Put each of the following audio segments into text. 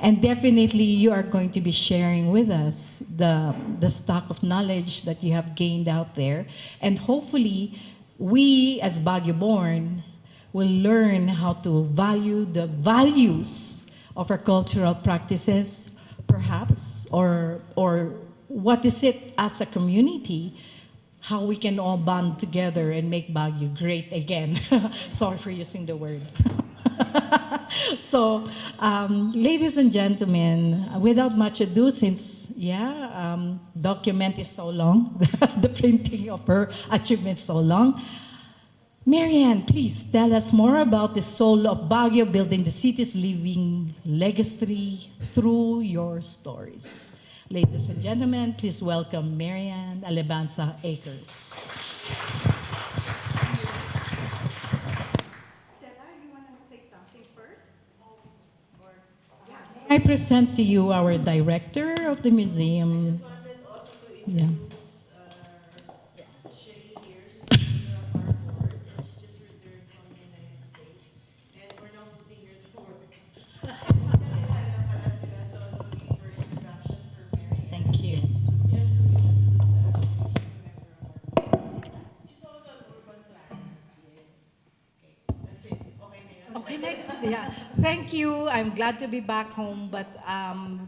And definitely you are going to be sharing with us the stock of knowledge that you have gained out there. And hopefully, we as Baguio born will learn how to value the values of our cultural practices, perhaps, or what is it as a community, how we can all bond together and make Baguio great again. Sorry for using the word. So, ladies and gentlemen, without much ado, since, document is so long, the printing of her achievement so long, Marianne, please tell us more about the soul of Baguio, building the city's living legacy through your stories. Ladies and gentlemen, please welcome Marianne Alabanza Akers. I present to you our director of the museum. Yeah. Thank you. Okay, yeah. Thank you. I'm glad to be back home, but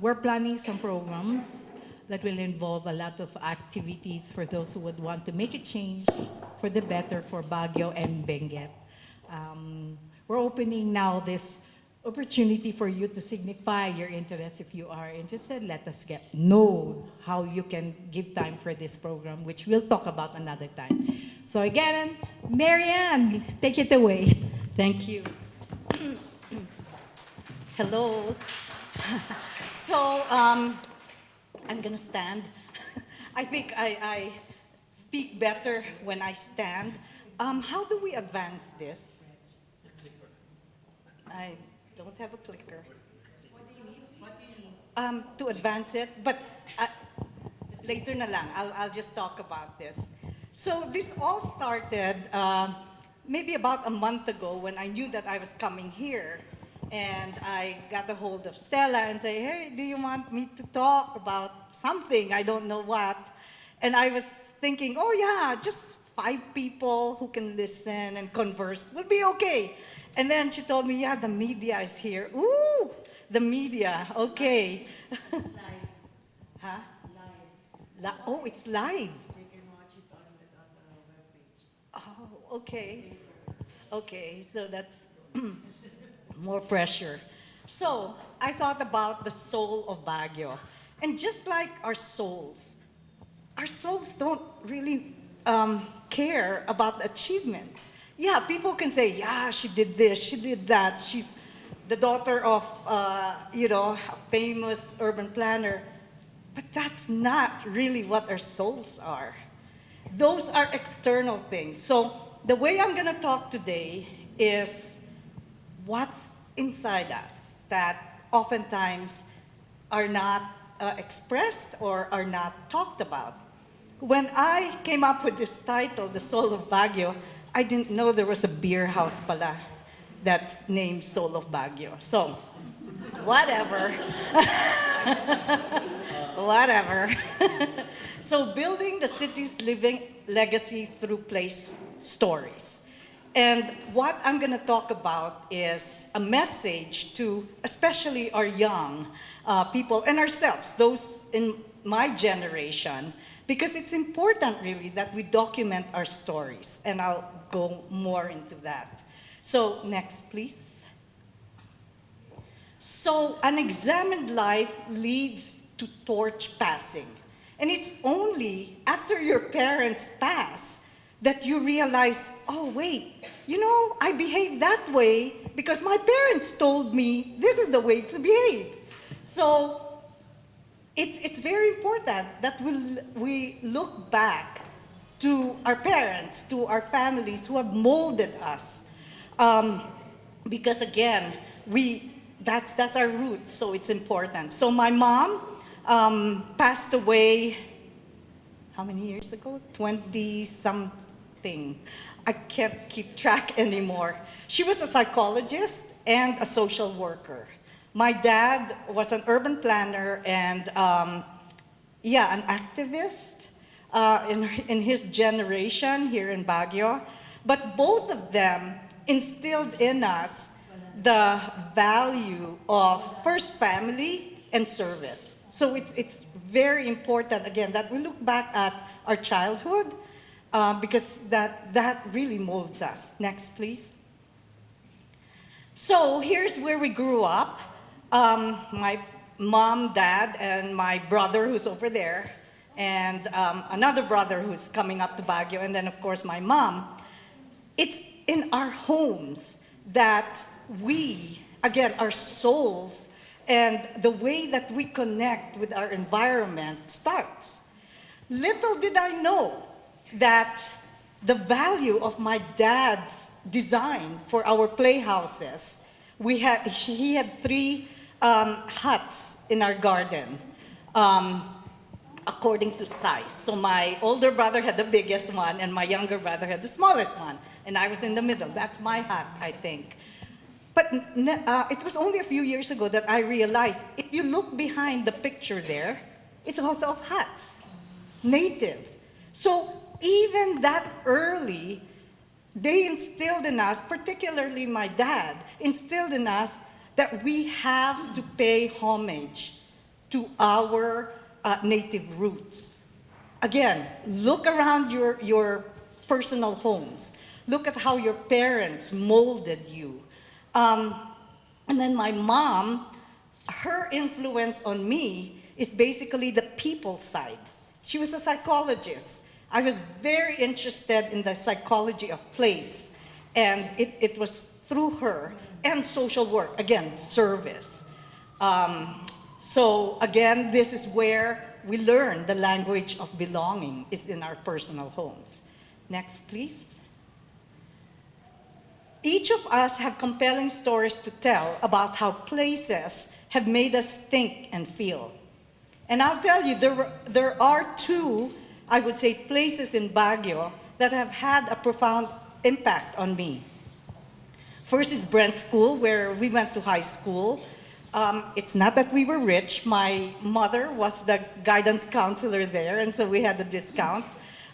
we're planning some programs that will involve a lot of activities for those who would want to make a change for the better for Baguio and Benguet. We're opening now this opportunity for you to signify your interest if you are interested. Let us get know how you can give time for this program, which we'll talk about another time. So again, Marianne, take it away. Thank you. Hello. So I'm gonna stand. I think I speak better when I stand. How do we advance this? I don't have a clicker. What do you need? To advance it, but later na lang. I'll just talk about this. So this all started maybe about a month ago when I knew that I was coming here. And I got a hold of Stella and say, hey, do you want me to talk about something? I don't know what. And I was thinking, oh yeah, just 5 people who can listen and converse will be okay. And then she told me, yeah, the media is here. Ooh, the media, okay. It's live. Huh? Live. Oh, it's live. They can watch it on the webpage. Oh, okay. Okay, so that's more pressure. So I thought about the soul of Baguio. And just like our souls don't really care about achievements. Yeah, people can say, yeah, she did this, she did that. She's the daughter of, a famous urban planner. But that's not really what our souls are. Those are external things. So the way I'm going to talk today is what's inside us that oftentimes are not expressed or are not talked about. When I came up with this title, The Soul of Baguio, I didn't know there was a beer house pala that's named Soul of Baguio. So, whatever. Whatever. So, building the city's living legacy through place stories. And what I'm going to talk about is a message to especially our young people and ourselves, those in my generation, because it's important really that we document our stories. And I'll go more into that. So next, please. So an examined life leads to torch passing. And it's only after your parents pass that you realize, oh wait, I behaved that way because my parents told me this is the way to behave. So it's very important that we look back to our parents, to our families who have molded us. Because again, that's our roots, so it's important. So my mom passed away, how many years ago? 20-something. I can't keep track anymore. She was a psychologist and a social worker. My dad was an urban planner and, yeah, an activist in his generation here in Baguio. But both of them instilled in us the value of first family and service. So it's very important, again, that we look back at our childhood because that really molds us. Next, please. So here's where we grew up. My mom, dad, and my brother who's over there, and another brother who's coming up to Baguio, and then of course my mom. It's in our homes that we, again, our souls and the way that we connect with our environment starts. Little did I know that the value of my dad's design for our playhouses. He had three huts in our garden according to size. So my older brother had the biggest one and my younger brother had the smallest one. And I was in the middle. That's my hut, I think. But it was only a few years ago that I realized if you look behind the picture there, it's also of huts, native. So even that early, they instilled in us, particularly my dad, instilled in us that we have to pay homage to our native roots. Again, look around your personal homes. Look at how your parents molded you. And then my mom, her influence on me is basically the people side. She was a psychologist. I was very interested in the psychology of place, and it was through her, and social work, again, service. So again, this is where we learn the language of belonging is in our personal homes. Next, please. Each of us have compelling stories to tell about how places have made us think and feel. And I'll tell you, there are two, I would say, places in Baguio that have had a profound impact on me. First is Brent School, where we went to high school. It's not that we were rich. My mother was the guidance counselor there, and so we had a discount.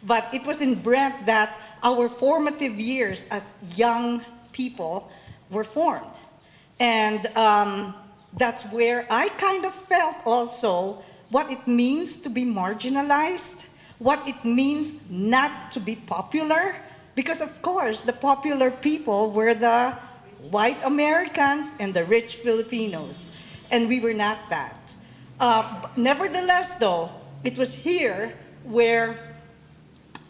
But it was in Brent that our formative years as young people were formed. And that's where I kind of felt also what it means to be marginalized, what it means not to be popular, because of course the popular people were the white Americans and the rich Filipinos, and we were not that. Nevertheless though, it was here where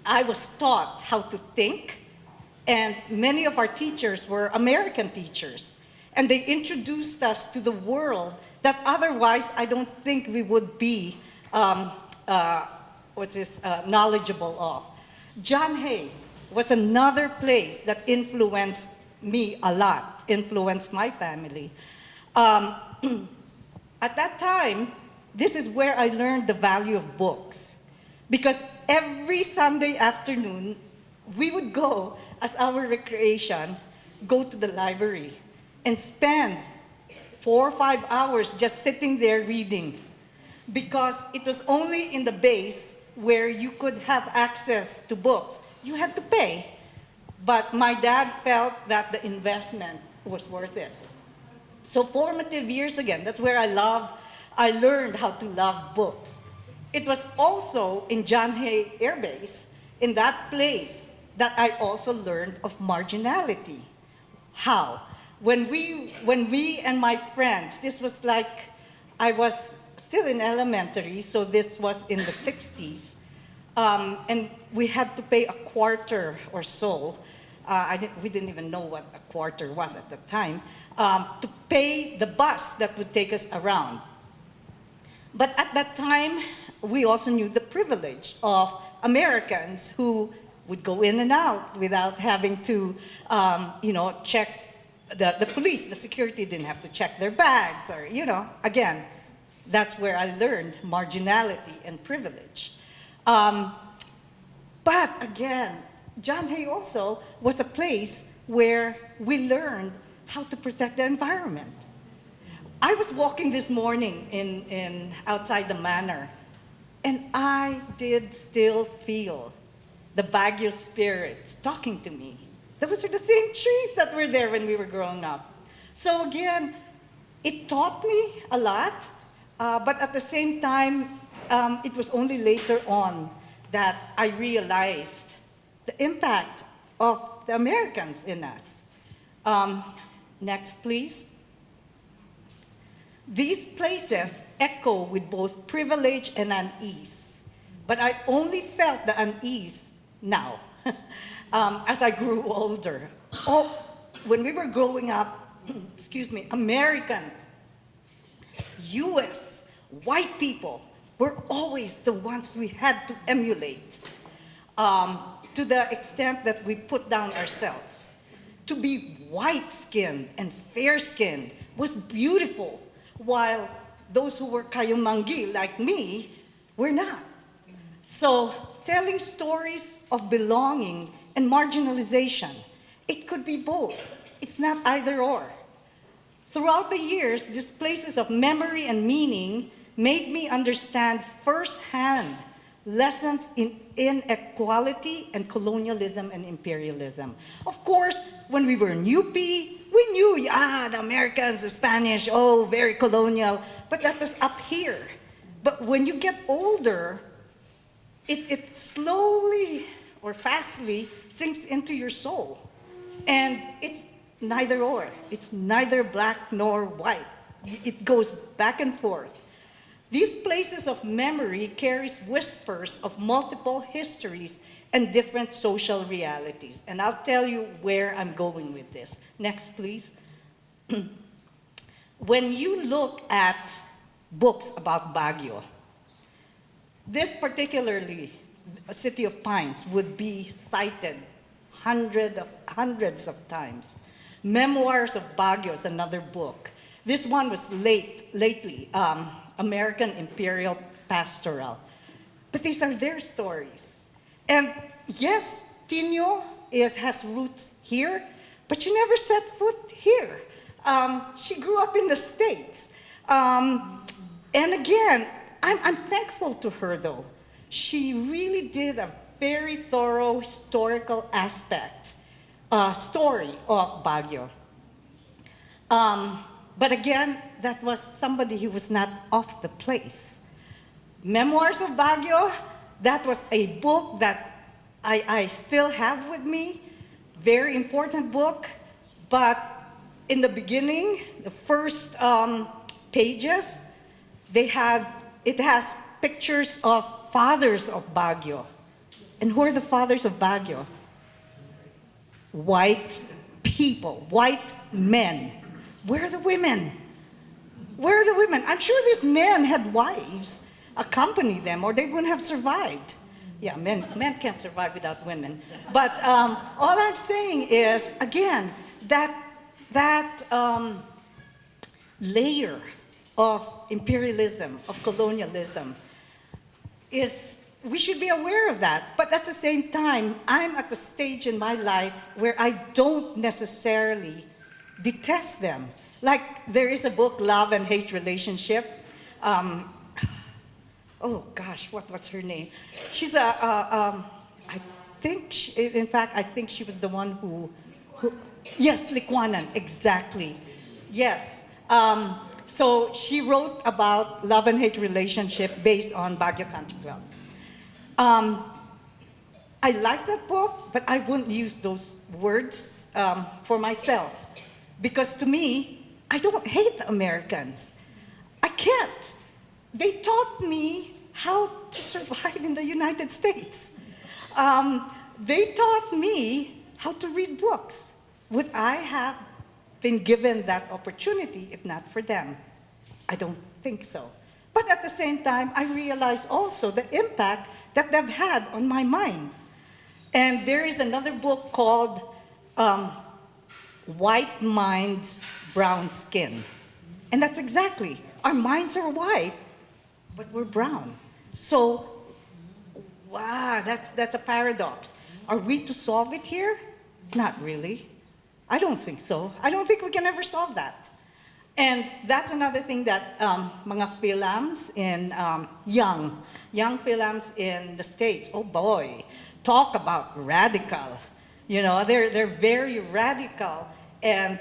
I was taught how to think, and many of our teachers were American teachers, and they introduced us to the world that otherwise I don't think we would be knowledgeable of. John Hay was another place that influenced me a lot, influenced my family. At that time, this is where I learned the value of books. Because every Sunday afternoon, we would go, as our recreation, go to the library and spend 4 or 5 hours just sitting there reading. Because it was only in the base where you could have access to books. You had to pay. But my dad felt that the investment was worth it. So formative years again, that's where I learned how to love books. It was also in John Hay Air Base, in that place, that I also learned of marginality. How? When we and my friends, this was like, I was still in elementary, so this was in the 60s, and we had to pay a quarter or so. We didn't even know what a quarter was at the time, to pay the bus that would take us around. But at that time, we also knew the privilege of Americans who would go in and out without having to, check the police, the security didn't have to check their bags or, again, that's where I learned marginality and privilege. But again, John Hay also was a place where we learned how to protect the environment. I was walking this morning in outside the manor, and I did still feel the Baguio spirits talking to me. Those are the same trees that were there when we were growing up. So again, it taught me a lot, but at the same time, it was only later on that I realized the impact of the Americans in us. Next, please. These places echo with both privilege and unease, but I only felt the unease now as I grew older. Oh, when we were growing up, excuse me, Americans, US, white people were always the ones we had to emulate, to the extent that we put down ourselves. To be white-skinned and fair-skinned was beautiful, while those who were kayumangi, like me, were not. So, telling stories of belonging and marginalization, it could be both. It's not either or. Throughout the years, these places of memory and meaning made me understand firsthand lessons in inequality and colonialism and imperialism. Of course, when we were in UP, we knew, the Americans, the Spanish, oh, very colonial, but that was up here. But when you get older, it slowly or fastly sinks into your soul. And it's neither or. It's neither black nor white. It goes back and forth. These places of memory carries whispers of multiple histories and different social realities. And I'll tell you where I'm going with this. Next, please. When you look at books about Baguio, this particularly, City of Pines, would be cited hundreds of times. Memoirs of Baguio is another book. This one was lately, American Imperial Pastoral. But these are their stories. And yes, Tino has roots here, but she never set foot here. She grew up in the States. And again, I'm thankful to her though. She really did a very thorough historical story of Baguio. But again, that was somebody who was not of the place. Memoirs of Baguio, that was a book that I still have with me. Very important book. But in the beginning, the first pages, it has pictures of fathers of Baguio. And who are the fathers of Baguio? White people, white men. Where are the women? Where are the women? I'm sure these men had wives accompany them, or they wouldn't have survived. Yeah, men can't survive without women. But all I'm saying is, again, that layer of imperialism, of colonialism, we should be aware of that. But at the same time, I'm at the stage in my life where I don't necessarily detest them. Like there is a book, Love and Hate Relationship. Oh gosh, what was her name? She's I think, in fact, I think she was the one who yes, Liquanan, exactly. Yes. So she wrote about love and hate relationship based on Baguio Country Club. I like that book, but I wouldn't use those words for myself. Because to me, I don't hate the Americans. I can't. They taught me how to survive in the United States. They taught me how to read books. Would I have been given that opportunity if not for them? I don't think so. But at the same time, I realize also the impact that they've had on my mind. And there is another book called White Minds, Brown Skin. And that's exactly, our minds are white, but we're brown. So, wow, that's a paradox. Are we to solve it here? Not really. I don't think so. I don't think we can ever solve that. And that's another thing that mga films in young films in the States, oh boy, talk about radical. You know, they're very radical. And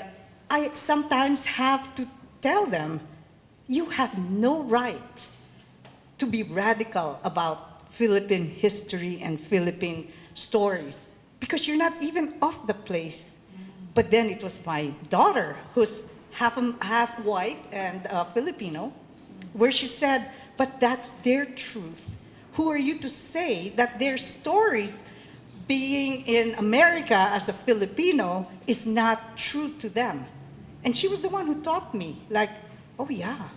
I sometimes have to tell them, you have no right to be radical about Philippine history and Philippine stories because you're not even of the place. But then it was my daughter, who's half white and Filipino, where she said, but that's their truth. Who are you to say that their stories, being in America as a Filipino, is not true to them? And she was the one who taught me, like, oh yeah.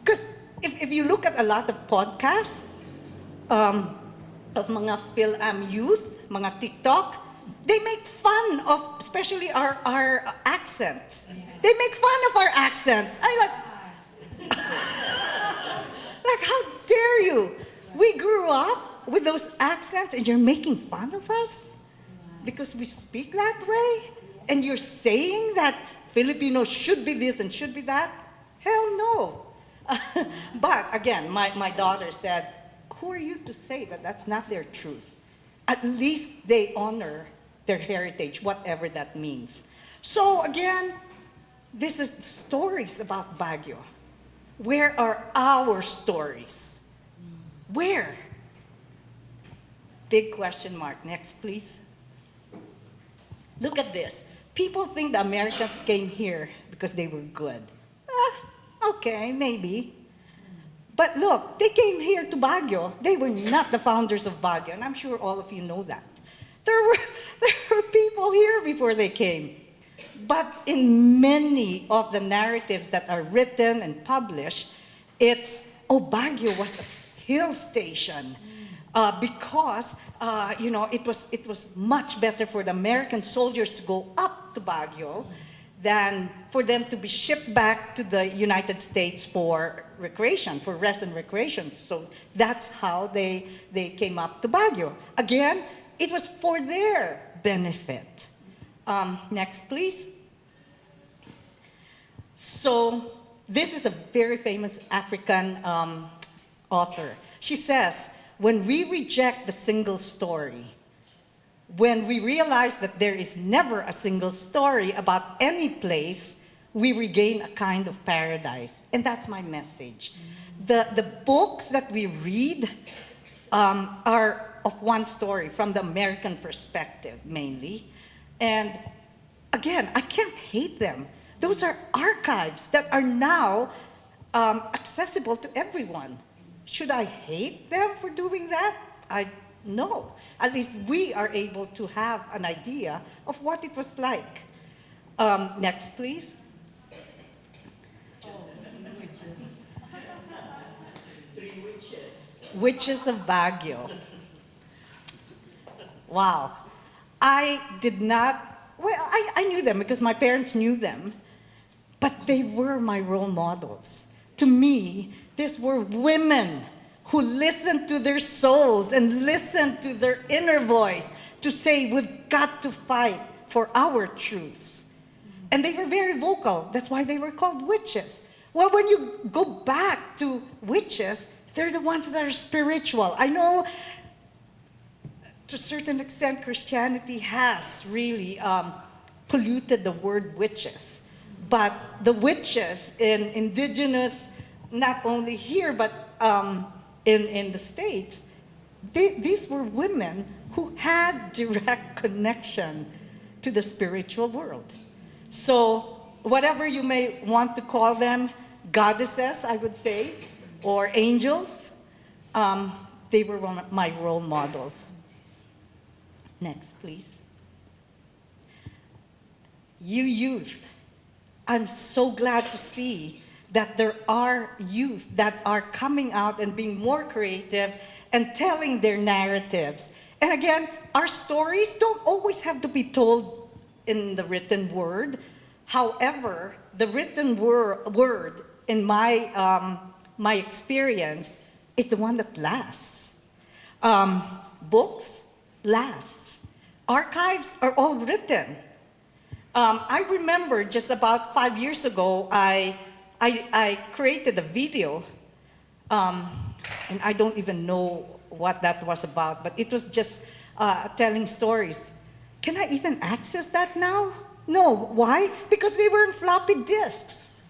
Because if you look at a lot of podcasts of mga youth, mga TikTok, they make fun of, especially our accents. They make fun of our accents. Like, how dare you? We grew up with those accents and you're making fun of us because we speak that way? And you're saying that Filipinos should be this and should be that? Hell no. But again, my daughter said, who are you to say that that's not their truth? At least they honor their heritage, whatever that means. So again, this is stories about Baguio. Where are our stories? Where? Big question mark. Next, please. Look at this. People think the Americans came here because they were good. Okay, maybe. But look, they came here to Baguio. They were not the founders of Baguio, and I'm sure all of you know that. There were people here before they came. But in many of the narratives that are written and published, it's, oh, Baguio was a hill station because, it was much better for the American soldiers to go up to Baguio than for them to be shipped back to the United States for recreation, for rest and recreation. So that's how they came up to Baguio. Again, it was for their benefit. Next, please. So this is a very famous African author. She says, when we reject the single story, when we realize that there is never a single story about any place, we regain a kind of paradise. And that's my message. The books that we read are of one story from the American perspective, mainly. And again, I can't hate them. Those are archives that are now accessible to everyone. Should I hate them for doing that? No. At least we are able to have an idea of what it was like. Next, please. Witches of Baguio. Wow. I did not, well, I knew them because my parents knew them, but they were my role models. To me, these were women who listened to their souls and listened to their inner voice to say, we've got to fight for our truths. And they were very vocal. That's why they were called witches. Well, when you go back to witches, they're the ones that are spiritual. I know to a certain extent Christianity has really polluted the word witches. But the witches in indigenous, not only here, but in the States, these were women who had direct connection to the spiritual world. So whatever you may want to call them, goddesses, I would say, or angels, they were my role models. Next, please. You youth, I'm so glad to see that there are youth that are coming out and being more creative and telling their narratives. And again, our stories don't always have to be told in the written word. However, the written word in my experience is the one that lasts. Books lasts. Archives are all written. I remember just about 5 years ago, I created a video, um, and I don't even know what that was about, but it was just telling stories. Can I even access that now? No. Why? Because they were in floppy disks.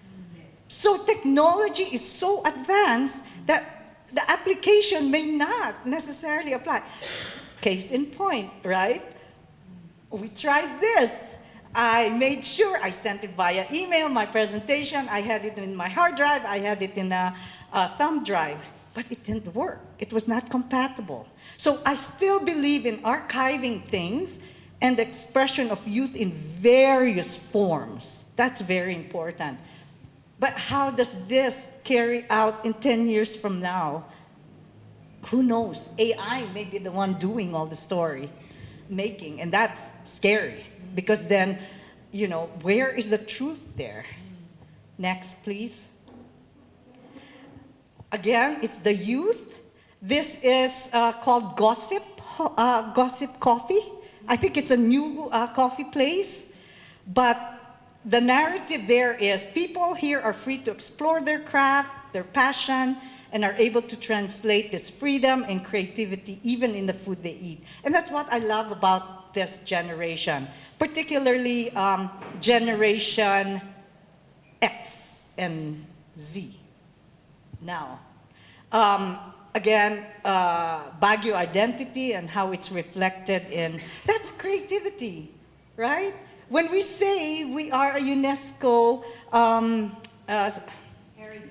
So technology is so advanced that the application may not necessarily apply. Case in point, right? We tried this. I made sure I sent it via email, my presentation. I had it in my hard drive. I had it in a thumb drive. But it didn't work. It was not compatible. So I still believe in archiving things and the expression of youth in various forms. That's very important. But how does this carry out in 10 years from now? Who knows? AI may be the one doing all the story making, and that's scary because then, where is the truth there? Next, please. Again, it's the youth. This is called Gossip Coffee. I think it's a new coffee place, but the narrative there is people here are free to explore their craft, their passion, and are able to translate this freedom and creativity even in the food they eat. And that's what I love about this generation, particularly Generation X and Z. Now, again, Baguio identity and how it's reflected in, that's creativity, right? When we say we are a UNESCO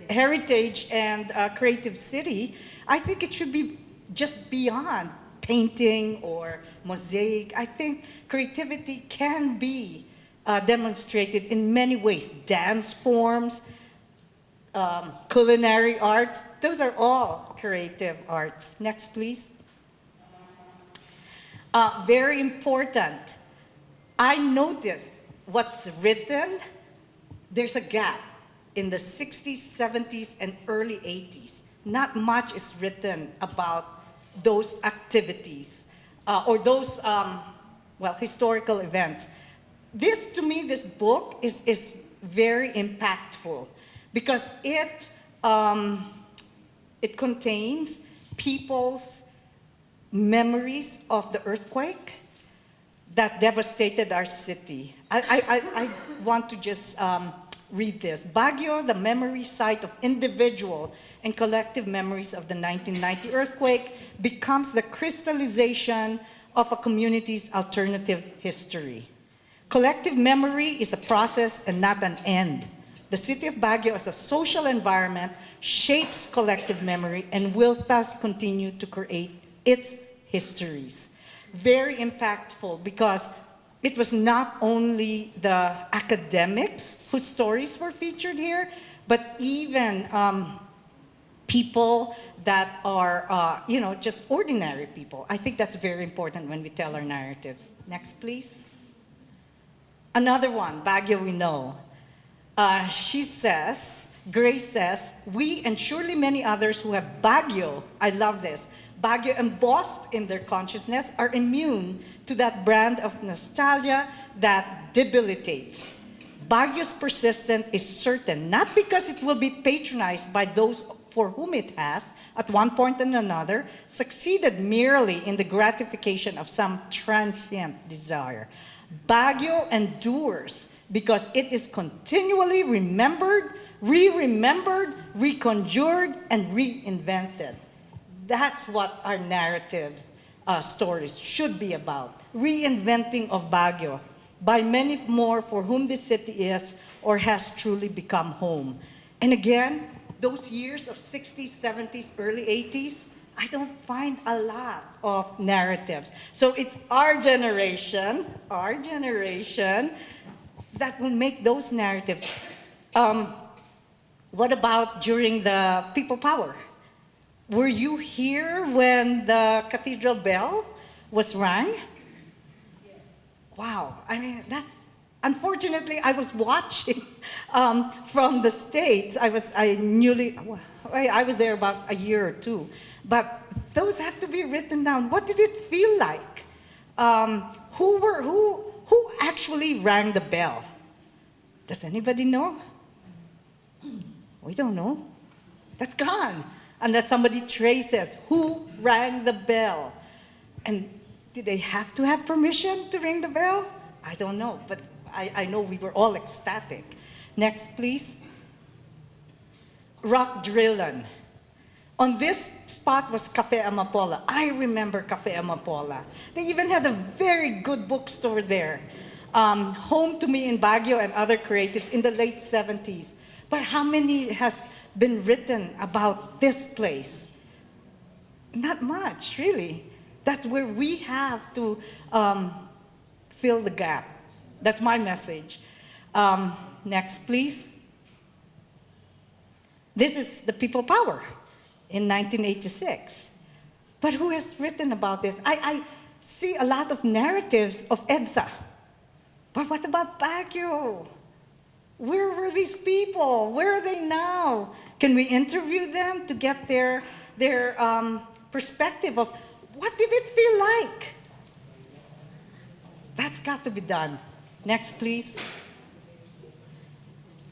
heritage and creative city, I think it should be just beyond painting or mosaic. I think creativity can be demonstrated in many ways. Dance forms, culinary arts, those are all creative arts. Next, please. Very important. I noticed what's written, there's a gap in the 60s, 70s, and early 80s. Not much is written about those activities or those, historical events. To me, this book is very impactful because it contains people's memories of the earthquake that devastated our city. I want to just read this. Baguio, the memory site of individual and collective memories of the 1990 earthquake, becomes the crystallization of a community's alternative history. Collective memory is a process and not an end. The city of Baguio as a social environment shapes collective memory and will thus continue to create its histories. Very impactful because it was not only the academics whose stories were featured here, but even people that are, just ordinary people. I think that's very important when we tell our narratives. Next, please. Another one, Baguio we know. Grace says, we and surely many others who have Baguio, I love this, Baguio embossed in their consciousness are immune to that brand of nostalgia that debilitates. Baguio's persistence is certain, not because it will be patronized by those for whom it has, at one point and another, succeeded merely in the gratification of some transient desire. Baguio endures because it is continually remembered, re-remembered, reconjured, and reinvented. That's what our narrative stories should be about. Reinventing of Baguio by many more for whom this city is or has truly become home. And again, those years of 60s, 70s, early 80s, I don't find a lot of narratives. So it's our generation that will make those narratives. What about during the people power? Were you here when the cathedral bell was rang? Yes. Wow, I mean, unfortunately, I was watching from the States. I was there about a year or two, but those have to be written down. What did it feel like? Who who actually rang the bell? Does anybody know? We don't know. That's gone. Unless somebody traces who rang the bell. And did they have to have permission to ring the bell? I don't know, but I know we were all ecstatic. Next, please. Rock Drillin. On this spot was Cafe Amapola. I remember Cafe Amapola. They even had a very good bookstore there. Home to me in Baguio and other creatives in the late 70s. But how many has been written about this place? Not much, really. That's where we have to fill the gap. That's my message. Next, please. This is the People Power in 1986. But who has written about this? I see a lot of narratives of EDSA. But what about Baguio? Where were these people? Where are they now? Can we interview them to get their perspective of what did it feel like? That's got to be done. Next, please.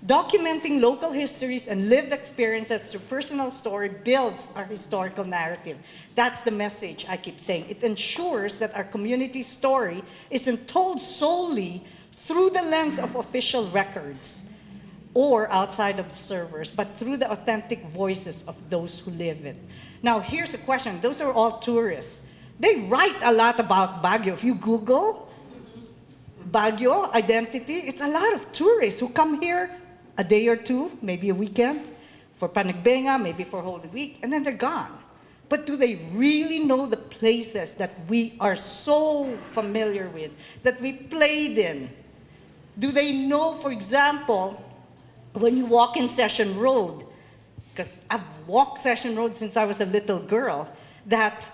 Documenting local histories and lived experiences through personal story builds our historical narrative. That's the message I keep saying. It ensures that our community story isn't told solely through the lens of official records or outside observers, but through the authentic voices of those who live it. Now, here's a question. Those are all tourists. They write a lot about Baguio. If you Google Baguio identity, it's a lot of tourists who come here a day or two, maybe a weekend, for Panagbenga, maybe for Holy Week, and then they're gone. But do they really know the places that we are so familiar with, that we played in? Do they know, for example, when you walk in Session Road, because I've walked Session Road since I was a little girl, that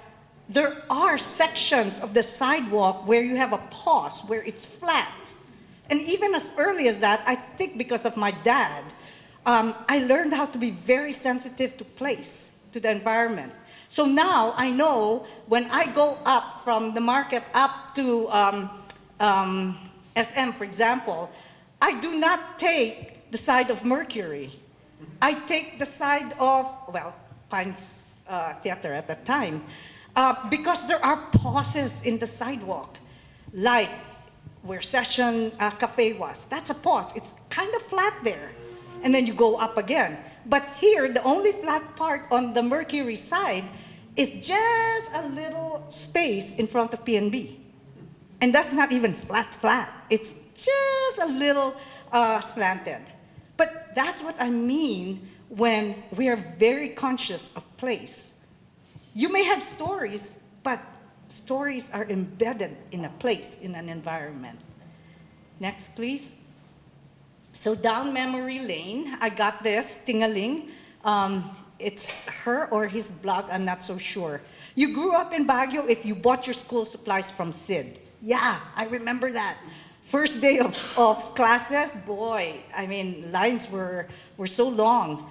there are sections of the sidewalk where you have a pause, where it's flat. And even as early as that, I think because of my dad, I learned how to be very sensitive to place, to the environment. So now I know when I go up from the market up to SM, for example, I do not take the side of Mercury. I take the side of, well, Pines Theater at that time, because there are pauses in the sidewalk, like where Session Cafe was. That's a pause. It's kind of flat there. And then you go up again. But here, the only flat part on the Mercury side is just a little space in front of PNB. And that's not even flat. It's just a little slanted. But that's what I mean when we are very conscious of place. You may have stories, but stories are embedded in a place, in an environment. Next, please. So down memory lane, I got this, Tingaling. It's her or his blog, I'm not so sure. You grew up in Baguio if you bought your school supplies from Sid. Yeah, I remember that. First day of classes, boy, I mean, lines were so long.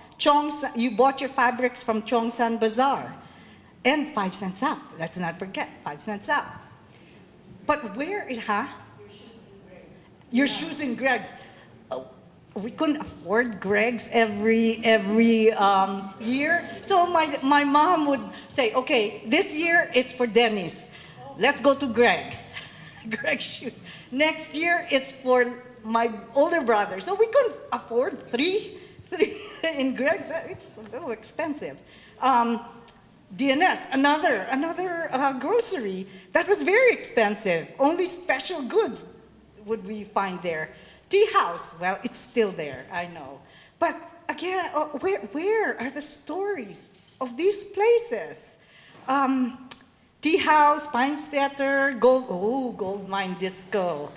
You bought your fabrics from Chongsan Bazaar. And 5 cents up. Let's not forget, 5 cents up. But where is, huh? Your shoes in Greg's. Oh, we couldn't afford Greg's every year. So my mom would say, okay, this year it's for Dennis. Let's go to Greg. Greg's shoes. Next year it's for my older brother. So we couldn't afford three in Greg's. It was a little expensive. DNS, another grocery that was very expensive. Only special goods would we find there. Tea house, well, it's still there, I know. But again, where are the stories of these places? Tea house, Pines Theater, Gold Mine Disco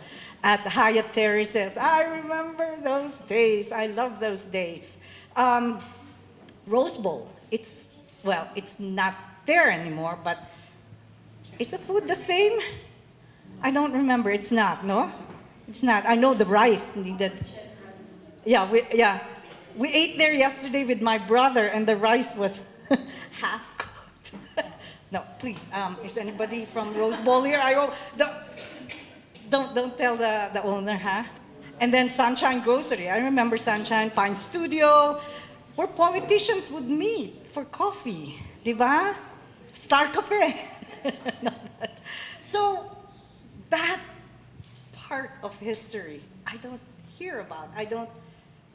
at Hyatt Terraces. I remember those days. I love those days. Rose Bowl, it's not there anymore, but is the food the same? I don't remember. It's not, no? It's not. I know the rice needed. Yeah, we ate there yesterday with my brother, and the rice was half cooked. No, please, is anybody from Rose Bowl here? Don't tell the owner, huh? And then Sunshine Grocery. I remember Sunshine Pine Studio, where politicians would meet for coffee, di ba? Star Cafe. No, so that part of history I don't hear about, I don't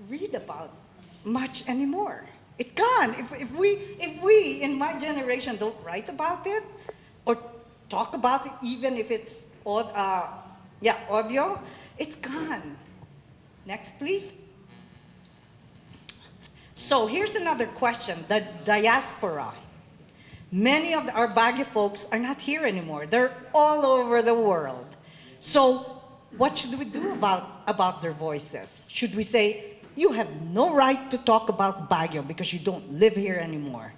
read about much anymore. It's gone. If we in my generation don't write about it or talk about it, even if it's audio, it's gone. Next, please. So here's another question: the diaspora. Many of our Baguio folks are not here anymore. They're all over the world. So what should we do about their voices? Should we say, you have no right to talk about Baguio because you don't live here anymore?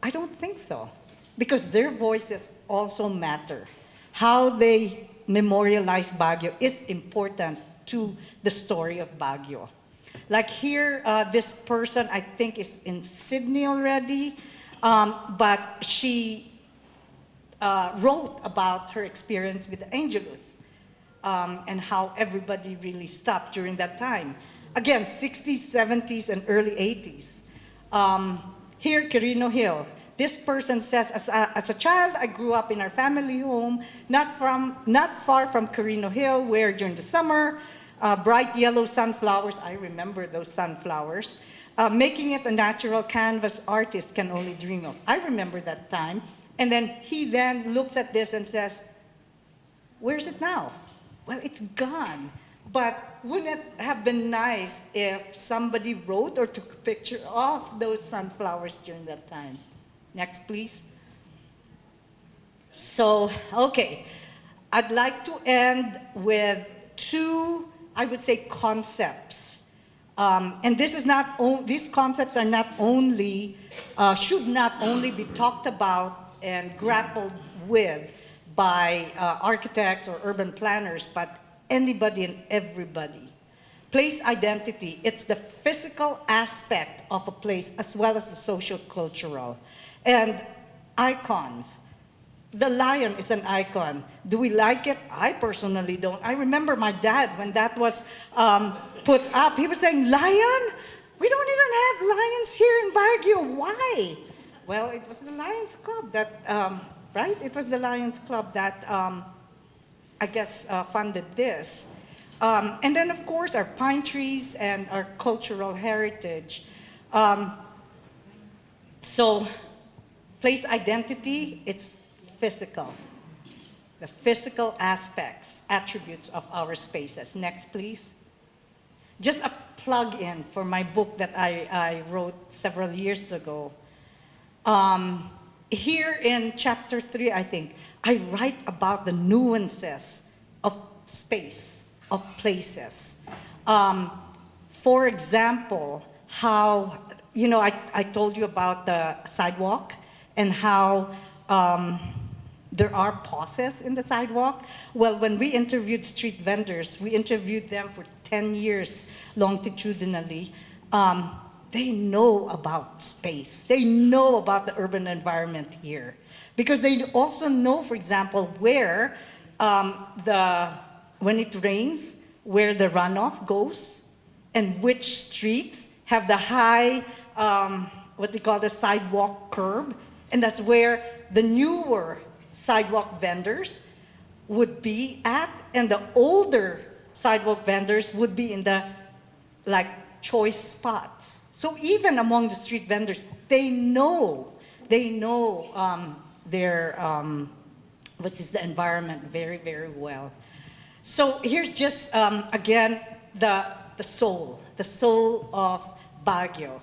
I don't think so. Because their voices also matter. How they memorialize Baguio is important to the story of Baguio. Like here, this person I think is in Sydney already, but she wrote about her experience with the Angelus and how everybody really stopped during that time. Again, 60s, 70s, and early 80s. Here, Quirino Hill. This person says, as a child, I grew up in our family home, not far from Quirino Hill, where during the summer, bright yellow sunflowers, I remember those sunflowers, making it a natural canvas artist can only dream of. I remember that time. And then he then looks at this and says, where's it now? Well, it's gone. But wouldn't it have been nice if somebody wrote or took a picture of those sunflowers during that time? Next, please. So, okay. I'd like to end with two, I would say, concepts. And these concepts are not only, should not only be talked about and grappled with by architects or urban planners, but anybody and everybody. Place identity, it's the physical aspect of a place as well as the social cultural. And icons. The lion is an icon. Do we like it? I personally don't. I remember my dad, when that was put up, he was saying, lion? We don't even have lions here in Baguio. Why? Well, it was the Lions Club that, right? It was the Lions Club that, I guess, funded this. And then, of course, our pine trees and our cultural heritage. So, place identity, it's physical. The physical aspects, attributes of our spaces. Next, please. Just a plug-in for my book that I wrote several years ago. Here in chapter 3, I think, I write about the nuances of space, of places. For example, how, I told you about the sidewalk and how there are pauses in the sidewalk. Well, when we interviewed street vendors, we interviewed them for 10 years longitudinally. They know about space. They know about the urban environment here. Because they also know, for example, where when it rains, where the runoff goes, and which streets have the high, what they call the sidewalk curb. And that's where the newer sidewalk vendors would be at, and the older sidewalk vendors would be in the choice spots. So even among the street vendors, they know the environment very, very well. So here's just again the soul of Baguio.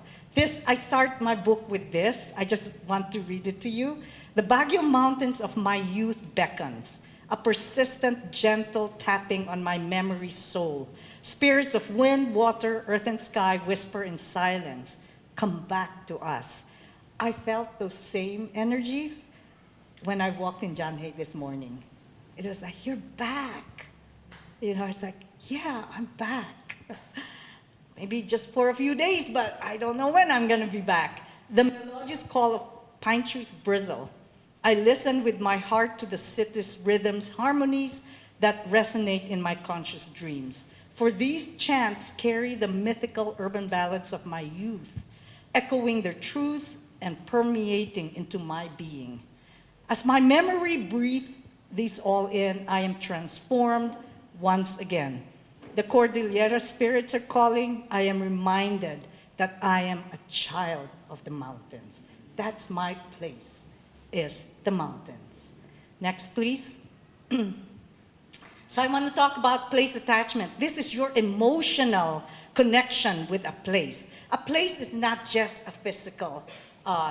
I start my book with this. I just want to read it to you. The Baguio mountains of my youth beckons, a persistent, gentle tapping on my memory's soul. Spirits of wind, water, earth, and sky whisper in silence, come back to us. I felt those same energies when I walked in John Hay this morning. It was like, you're back. It's like, yeah, I'm back. Maybe just for a few days, but I don't know when I'm gonna be back. The melodious call of pine trees bristle. I listen with my heart to the city's rhythms, harmonies, that resonate in my conscious dreams. For these chants carry the mythical urban ballads of my youth, echoing their truths and permeating into my being. As my memory breathes these all in, I am transformed once again. The Cordillera spirits are calling. I am reminded that I am a child of the mountains. That's my place, is the mountains. Next, please. So I want to talk about place attachment. This is your emotional connection with a place. A place is not just a physical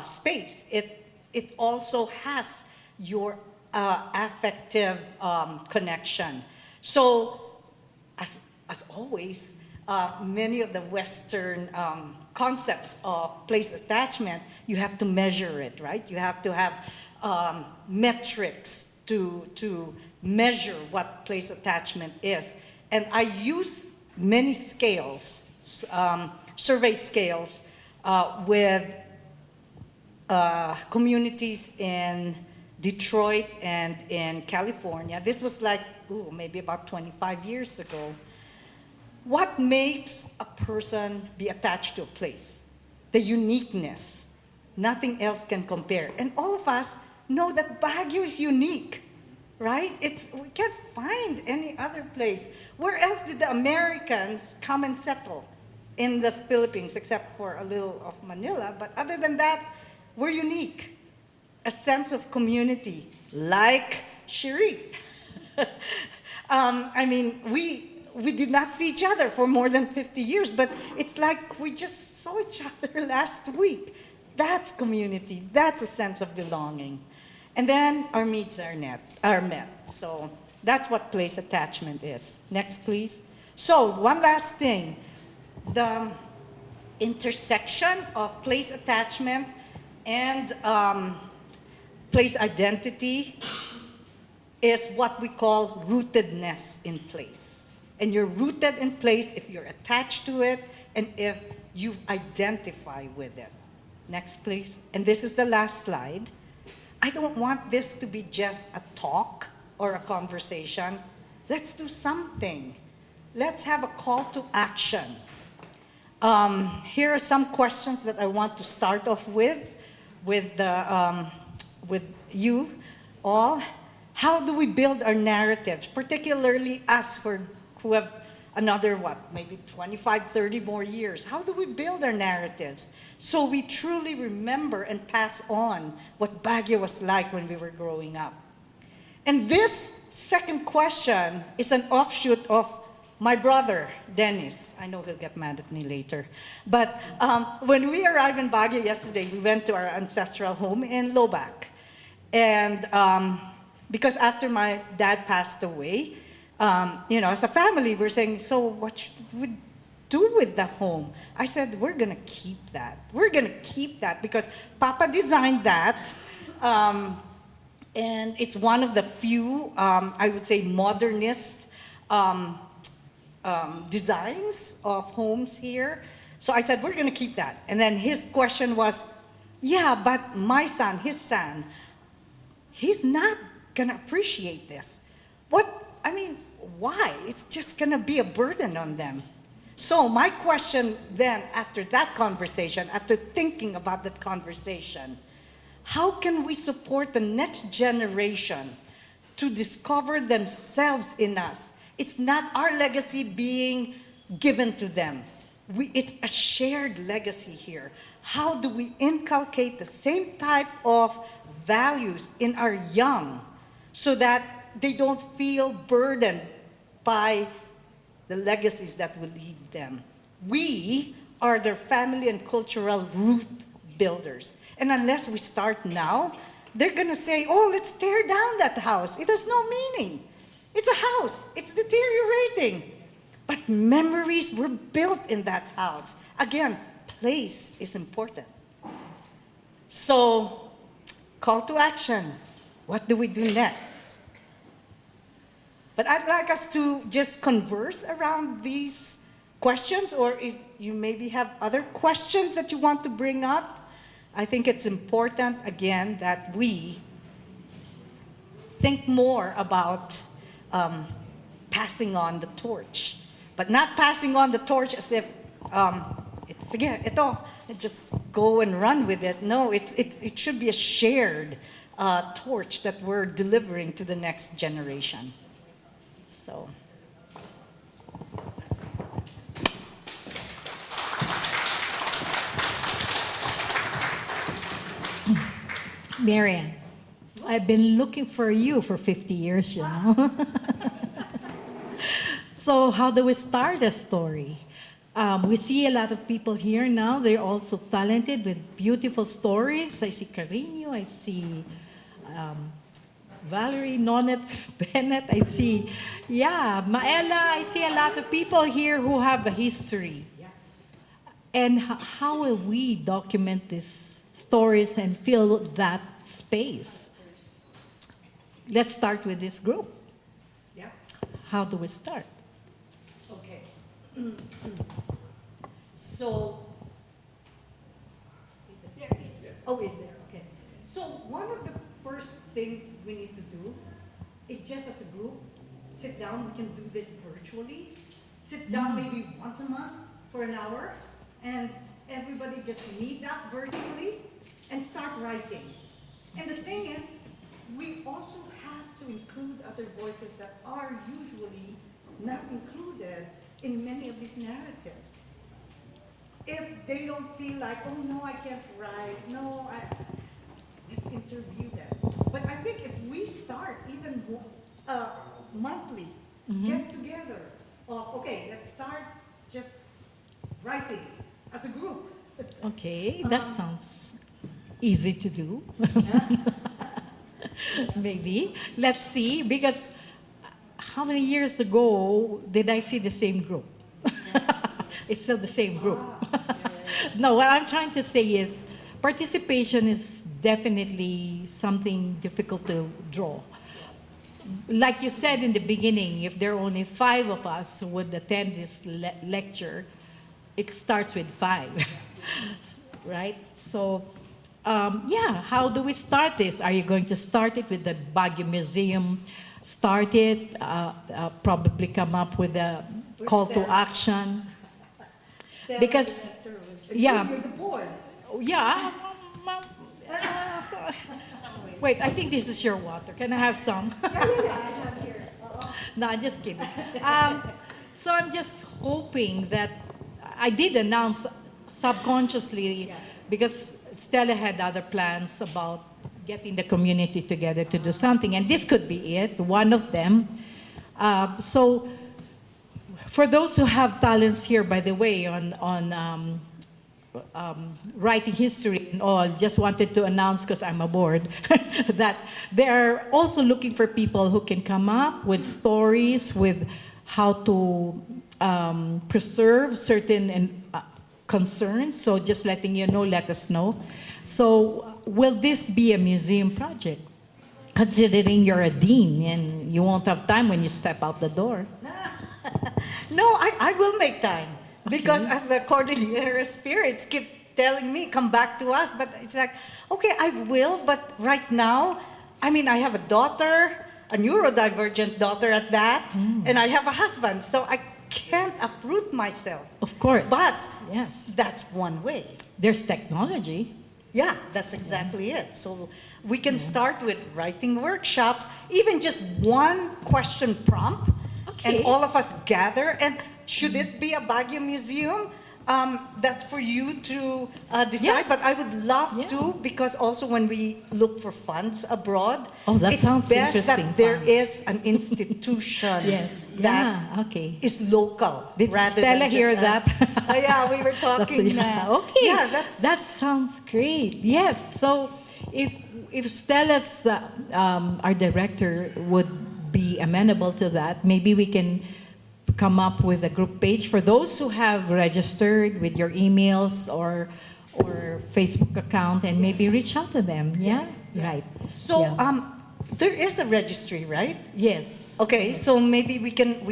space. It also has your affective connection. So, as always, many of the Western concepts of place attachment, you have to measure it, right? You have to have metrics to measure what place attachment is. And I use many scales, survey scales, with communities in Detroit and in California. This was like, maybe about 25 years ago. What makes a person be attached to a place? The uniqueness. Nothing else can compare. And all of us know that Baguio is unique, right? We can't find any other place. Where else did the Americans come and settle in the Philippines, except for a little of Manila? But other than that, we're unique. A sense of community, like Cherie. I mean, we did not see each other for more than 50 years, but it's like we just saw each other last week. That's community. That's a sense of belonging. And then our needs are met. So that's what place attachment is. Next, please. So one last thing. The intersection of place attachment and place identity is what we call rootedness in place. And you're rooted in place if you're attached to it and if you identify with it. Next, please. And this is the last slide. I don't want this to be just a talk or a conversation. Let's do something. Let's have a call to action. Here are some questions that I want to start off with you all. How do we build our narratives, particularly us who have another, maybe 25, 30 more years? How do we build our narratives so we truly remember and pass on what Baguio was like when we were growing up? And this second question is an offshoot of my brother, Dennis. I know he'll get mad at me later. But when we arrived in Baguio yesterday, we went to our ancestral home in Lobac. And because after my dad passed away, as a family, we're saying, so what should we do with the home? I said, we're going to keep that. We're going to keep that because Papa designed that. And it's one of the few, I would say, modernist designs of homes here. So I said, we're going to keep that. And then his question was, yeah, but my son, his son, he's not going to appreciate this. Why? It's just going to be a burden on them. So my question then, after that conversation, after thinking about that conversation, how can we support the next generation to discover themselves in us? It's not our legacy being given to them. It's a shared legacy here. How do we inculcate the same type of values in our young so that they don't feel burdened by the legacies that we leave them? We are their family and cultural root builders. And unless we start now, they're going to say, oh, let's tear down that house. It has no meaning. It's a house. It's deteriorating. But memories were built in that house. Again, place is important. So, call to action. What do we do next? But I'd like us to just converse around these questions, or if you maybe have other questions that you want to bring up. I think it's important, again, that we think more about passing on the torch, but not passing on the torch as if it's again ito, just go and run with it. No, it should be a shared torch that we're delivering to the next generation. So. Marian, I've been looking for you for 50 years, you know. So how do we start a story? We see a lot of people here now. They're also talented with beautiful stories. I see Carino, I see Valerie, Nonet, Bennett. I see, Maela. I see a lot of people here who have a history. And how will we document these stories and fill that space? Let's start with this group. Yeah. How do we start? Okay. So, there is. Oh, is there? Okay. So one of the first things we need to do is just as a group, sit down. We can do this virtually. Sit down maybe once a month for an hour, and everybody just meet up virtually and start writing. And the thing is, we also have to include other voices that are usually not included in many of these narratives. If they don't feel like, oh no, I can't write, let's interview them. But I think if we start even monthly, get together, okay, let's start just writing as a group. Okay, that sounds easy to do. Maybe. Let's see, because how many years ago did I see the same group? It's still the same group. No, what I'm trying to say is participation is definitely something difficult to draw. Like you said in the beginning, if there are only 5 of us who would attend this lecture, it starts with 5, right? So, how do we start this? Are you going to start it with the Baguio Museum? Start it, probably come up with a call to action. Because, You're the board. yeah. Wait, I think this is your water. Can I have some? I have here. No, I'm just kidding. So I'm just hoping that I did announce subconsciously because Stella had other plans about getting the community together to do something, and this could be it, one of them. So for those who have talents here, by the way, on writing history and all, just wanted to announce, because I'm aboard, that they're also looking for people who can come up with stories, with how to preserve certain concerns. So just letting you know, let us know. So will this be a museum project? Considering you're a dean and you won't have time when you step out the door. No, I will make time. Because as the Cordillera spirits keep telling me, come back to us. But it's like, okay, I will, but right now, I mean, I have a daughter, a neurodivergent daughter at that, and I have a husband. So I can't uproot myself. Of course. But yes, that's one way. there's technology. Yeah, that's exactly it. So we can start with writing workshops, even just one question prompt, Okay. and all of us gather. And should it be a Baguio museum? That's for you to decide. Yeah. But I would love Yeah. to, because also when we look for funds abroad, Oh, that it's sounds best interesting, that there funds. is an institution Yes. that Yeah, okay. is local. Did rather Stella than just hear a- that? Oh, yeah, we were That's talking. okay. Yeah, that's That sounds great. Yes. So if Stella's our director would be amenable to that, maybe we can come up with a group page for those who have registered with your emails or Facebook account, and maybe reach out to them. Yeah. Right. So Yeah. there is a registry, right? Yes. Okay, so maybe we can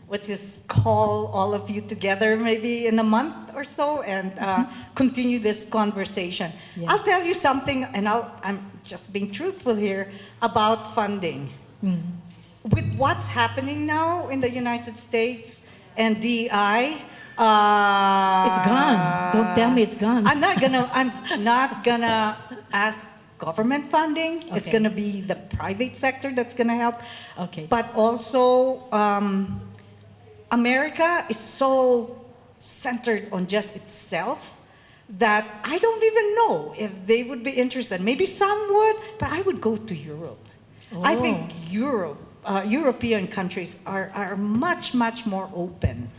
what's this, call all of you together maybe in a month or so and continue this conversation. Yes. I'll tell you something, and I'm just being truthful here about funding. with what's happening now in the United States and DI, It's gone. Don't tell me it's gone. I'm not gonna ask government funding. It's Okay. gonna be the private sector that's gonna help. Okay. But also, America is so centered on just itself that I don't even know if they would be interested. Maybe some would, but I would go to Europe. I think Oh. European countries are much, much more open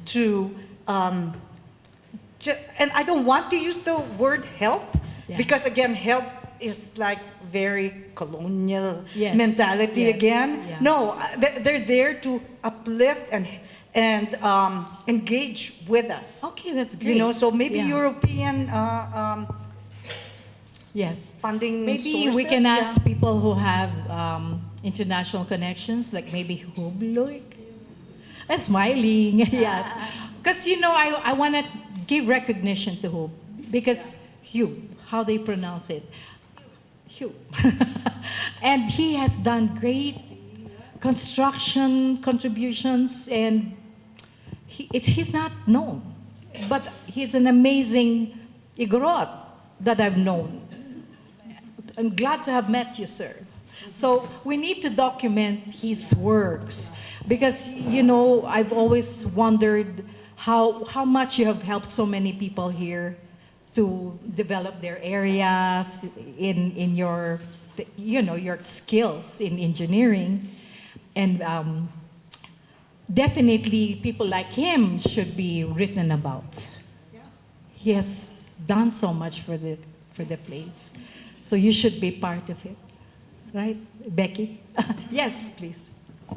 to, and I don't want to use the word help Yeah. because again, help is like very colonial Yes. mentality Yes. again. Yeah. No, they're there to uplift and engage with us. Okay, that's great. You know, so maybe Yeah. European Yes. funding Maybe sources. we can yeah. ask people who have international connections, like maybe Hubloik. And smiling, yes. Because, I want to give recognition to Hub, because Hugh, how they pronounce it. Hugh. And he has done great construction contributions, and he's not known. But he's an amazing Igorot that I've known. I'm glad to have met you, sir. So we need to document his works because, I've always wondered how much you have helped so many people here to develop their areas in your, your skills in engineering. And definitely people like him should be written about. He has done so much for the place. So you should be part of it. Right, Becky? Yes, please. I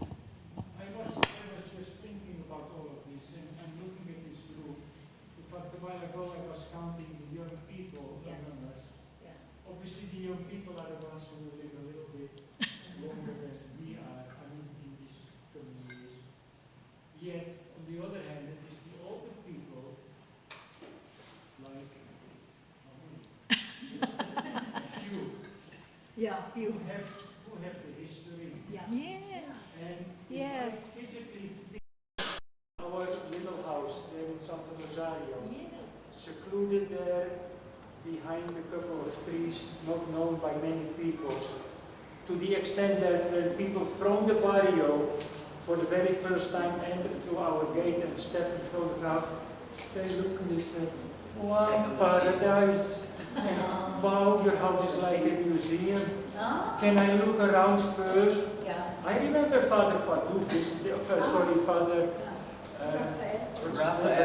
was just thinking about all of this and looking at this group. In fact, a while ago I was counting the young people among us. Obviously, the young people are the ones who live a little bit longer than we are, in these communities. Yet, on the other hand, it is the older people, like you, Yeah, you. who have the history. Yes. And Yes. if I physically think our little house there in Santa Rosario, secluded there behind a couple of trees, not known by many people, to the extent that when people from the barrio for the very first time entered through our gate and stepped in front of the crowd, they looked and they said, wow, paradise. And wow, your house is like a museum. Can I look around first? I remember Father Padu visiting, Father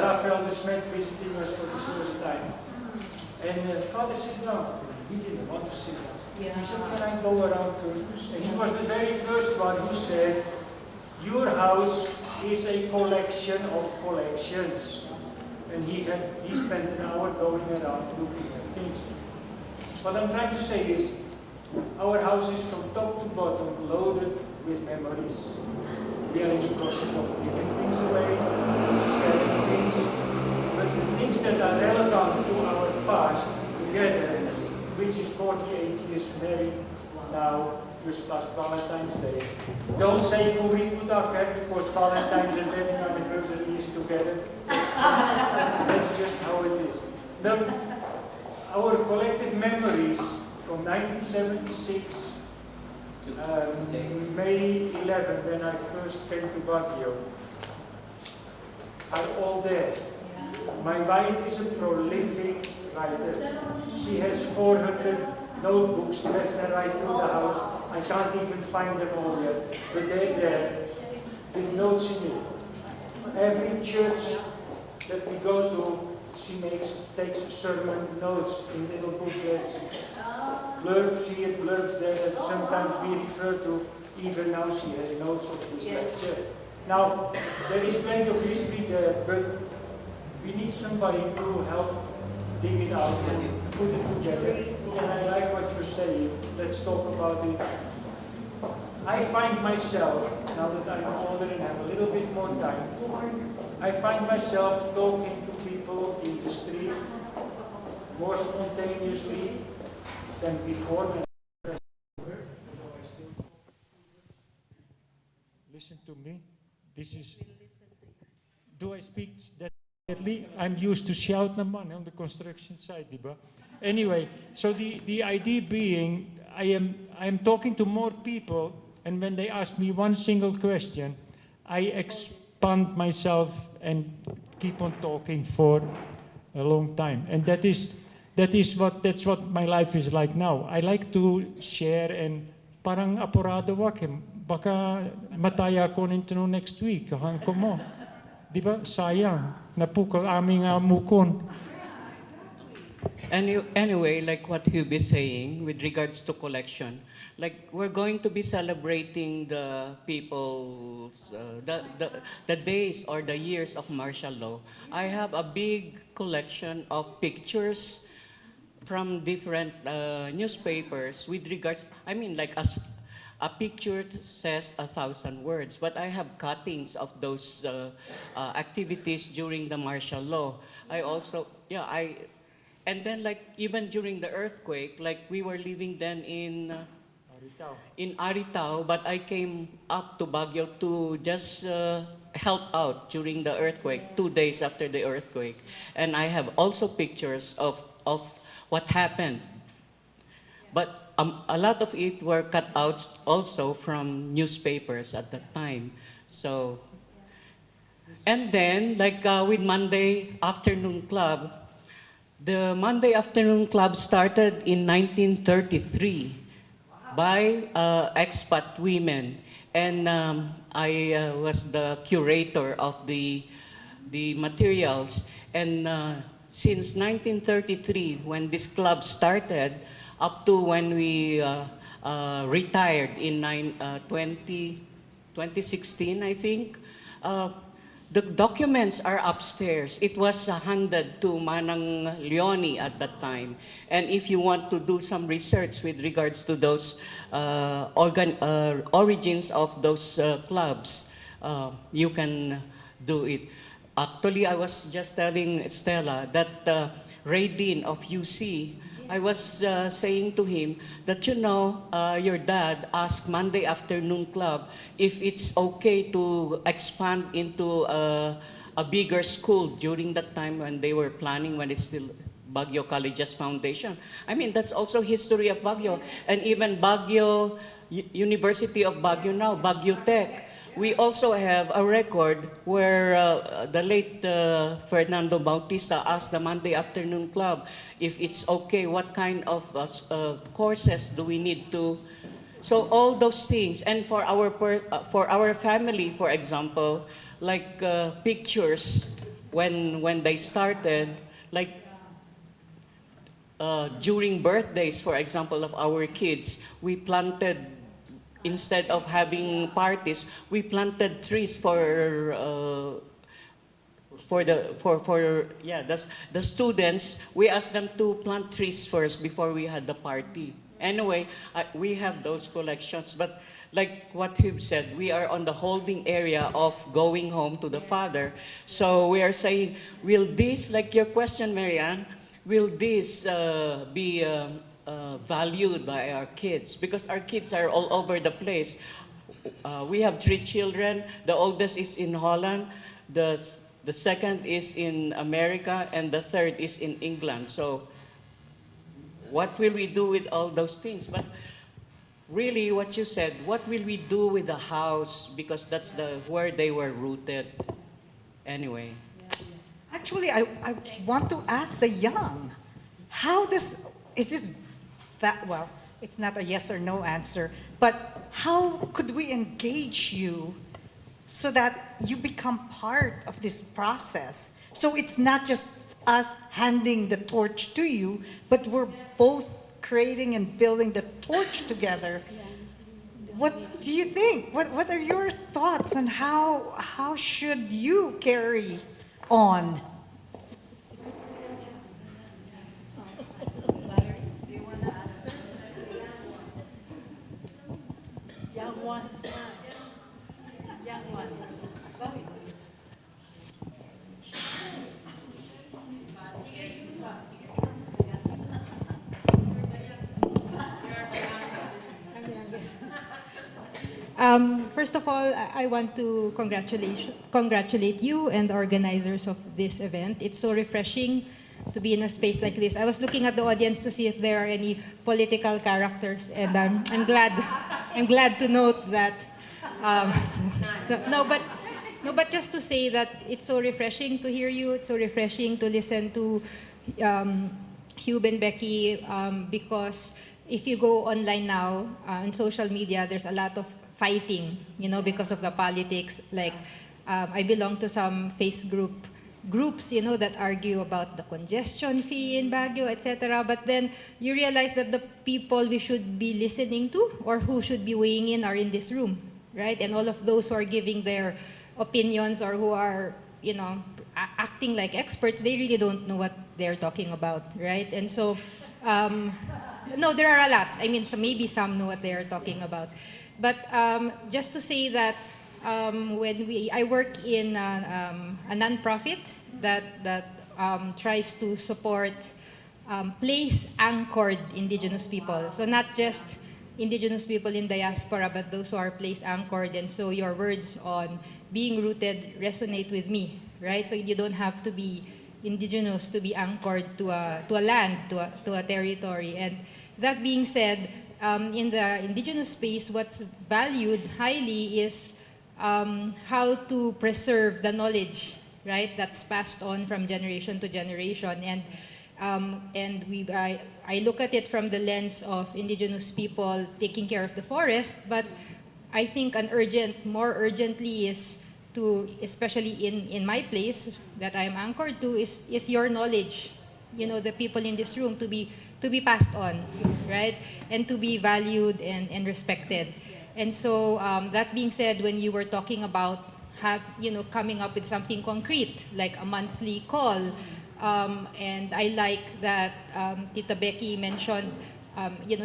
Raphael de Smet visiting us for the first time. And Father said, no, he didn't want to sit down. He said, can I go around first? And he was the very first one who said, your house is a collection of collections. And he spent an hour going around looking at things. What I'm trying to say is, our house is from top to bottom loaded with memories. We are in the process of giving things away, selling things, but the things that are relevant to our past together, which is 48 years married now, just last Valentine's Day. Don't say Puri Putaka because Valentine's and wedding anniversary is together. That's just how it is. Our collective memories from 1976, May 11, when I first came to Baguio, are all there. My wife is a prolific writer. She has 400 notebooks left and right through the house. I can't even find them all yet, but they're there with notes in it. Every church that we go to, she takes sermon notes in little booklets. Blurbs here, blurbs there that sometimes we refer to. Even now she has notes of this lecture. Now, there is plenty of history there, but we need somebody to help dig it out and put it together. And I like what you're saying. Let's talk about it. I find myself, now that I'm older and have a little bit more time, I find myself talking to people in the street more spontaneously than before. me? This is. Do I speak that quietly? I'm used to shout naman on the construction site, diba? Anyway, so the idea being, I am talking to more people, and when they ask me one single question, I expand myself and keep on talking for a long time, and that's what my life is like now. I like to share, and parang apurado wak, baka mataya ko nito no next week, ko mo. Di ba? Sayang. Napukal aming mukon. Anyway, like what Hugh is saying with regards to collection, like we're going to be celebrating the people's, the days or the years of martial law. I have a big collection of pictures from different newspapers with regards, I mean, like a picture says 1,000 words, but I have cuttings of those activities during the martial law. I also, yeah, and then like even during the earthquake, like we were living then in Aritao, but I came up to Baguio to just help out during the earthquake, 2 days after the earthquake. And I have also pictures of what happened. But a lot of it were cut out also from newspapers at that time. So, and then like with Monday Afternoon Club, the Monday Afternoon Club started in 1933 by expat women. And I was the curator of the materials. And since 1933, when this club started, up to when we retired in 2016, I think, the documents are upstairs. It was handed to Manang Leone at that time. And if you want to do some research with regards to those origins of those clubs, you can do it. Actually, I was just telling Stella that Ray Dean of UC, I was saying to him that, you know, your dad asked Monday Afternoon Club if it's okay to expand into a bigger school during that time when they were planning, when it's still Baguio Colleges Foundation. I mean, that's also history of Baguio. And even Baguio, University of Baguio now, Baguio Tech. We also have a record where the late Fernando Bautista asked the Monday Afternoon Club if it's okay, what kind of courses do we need to. So all those things, and for our family, for example, like pictures when they started, like during birthdays, for example, of our kids, we planted, instead of having parties, we planted trees for the students. We asked them to plant trees first before we had the party. Anyway, we have those collections, but like what Hugh said, we are on the holding area of going home to the Father. So we are saying, will this, like your question, Marianne, will this be valued by our kids? Because our kids are all over the place. We have 3 children. The oldest is in Holland, the second is in America, and the third is in England. So what will we do with all those things? But really, what you said, what will we do with the house? Because that's where they were rooted. Anyway. Actually, I want to ask the young, is this that, well, it's not a yes or no answer, but how could we engage you so that you become part of this process? So it's not just us handing the torch to you, but we're both creating and building the torch together. What do you think? What are your thoughts on how should you carry on? Young ones. Young ones. First of all, I want to congratulate you and the organizers of this event. It's so refreshing to be in a space like this. I was looking at the audience to see if there are any political characters, and I'm glad. I'm glad to note that. Um, no, but just to say that it's so refreshing to hear you. It's so refreshing to listen to Hugh and Becky, because if you go online now on social media, there's a lot of fighting, because of the politics. Like, I belong to some groups, that argue about the congestion fee in Baguio, etc. But then you realize that the people we should be listening to or who should be weighing in are in this room, right? And all of those who are giving their opinions or who are, acting like experts, they really don't know what they're talking about, right? And so, no, there are a lot. I mean, so maybe some know what they are talking about. But just to say that I work in a nonprofit that tries to support place-anchored indigenous people. So not just indigenous people in diaspora, but those who are place-anchored. And so your words on being rooted resonate with me, right? So you don't have to be indigenous to be anchored to a land, to a territory. And that being said, in the indigenous space, what's valued highly is how to preserve the knowledge, right? That's passed on from generation to generation. And I look at it from the lens of indigenous people taking care of the forest, but I think more urgently is to, especially in my place that I'm anchored to, is your knowledge, the people in this room to be passed on, right? And to be valued and respected. And so that being said, when you were talking about coming up with something concrete, like a monthly call, and I like that Tita Becky mentioned,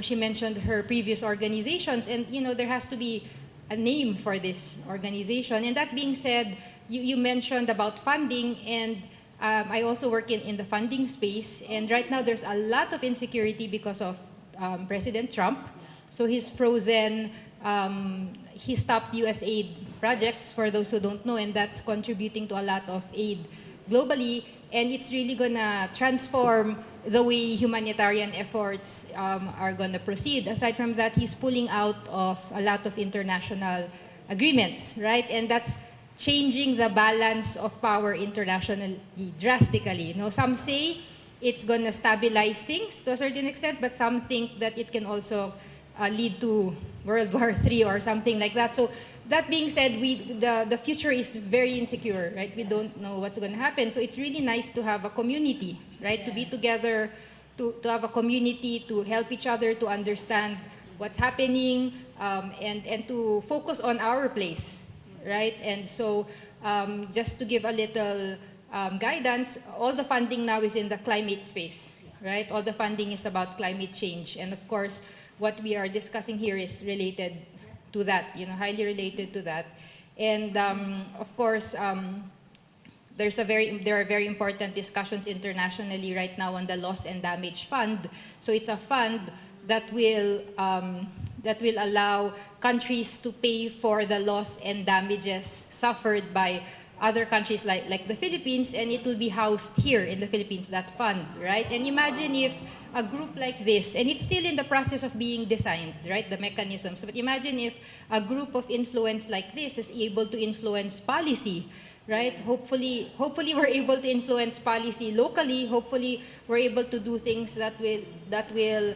she mentioned her previous organizations, and there has to be a name for this organization. And that being said, you mentioned about funding, and I also work in the funding space, and right now there's a lot of insecurity because of President Trump. So he's frozen, he stopped US aid projects, for those who don't know, and that's contributing to a lot of aid globally, and it's really gonna transform the way humanitarian efforts are gonna proceed. Aside from that, he's pulling out of a lot of international agreements, right? And that's changing the balance of power internationally drastically. Some say it's gonna stabilize things to a certain extent, but some think that it can also lead to World War III or something like that. So that being said, the future is very insecure, right? We don't know what's going to happen. So it's really nice to have a community, right? To be together, to have a community, to help each other, to understand what's happening, and to focus on our place, right? And so just to give a little guidance, all the funding now is in the climate space, right? All the funding is about climate change. And of course, what we are discussing here is related to that, highly related to that. And of course, there are very important discussions internationally right now on the Loss and Damage Fund. So it's a fund that will allow countries to pay for the loss and damages suffered by other countries like the Philippines, and it will be housed here in the Philippines, that fund, right? And imagine if a group like this, and it's still in the process of being designed, right, the mechanisms, but imagine if a group of influence like this is able to influence policy, right? Hopefully we're able to influence policy locally. Hopefully we're able to do things that will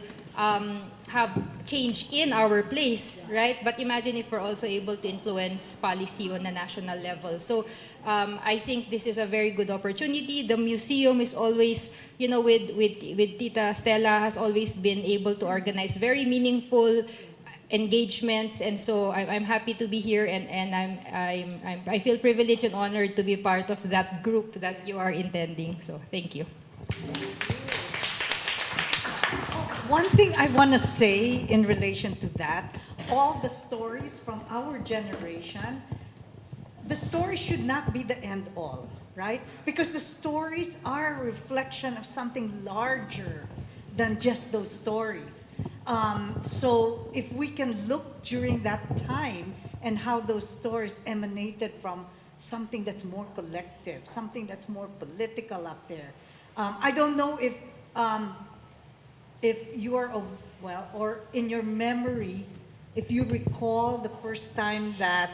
have change in our place, right? But imagine if we're also able to influence policy on a national level. So I think this is a very good opportunity. The museum is always, with Tita Stella, has always been able to organize very meaningful engagements, and so I'm happy to be here, and I feel privileged and honored to be part of that group that you are intending. So thank you. One thing I want to say in relation to that, all the stories from our generation, the story should not be the end all, right? Because the stories are a reflection of something larger than just those stories. So if we can look during that time and how those stories emanated from something that's more collective, something that's more political up there. I don't know if you are, well, or in your memory, if you recall the first time that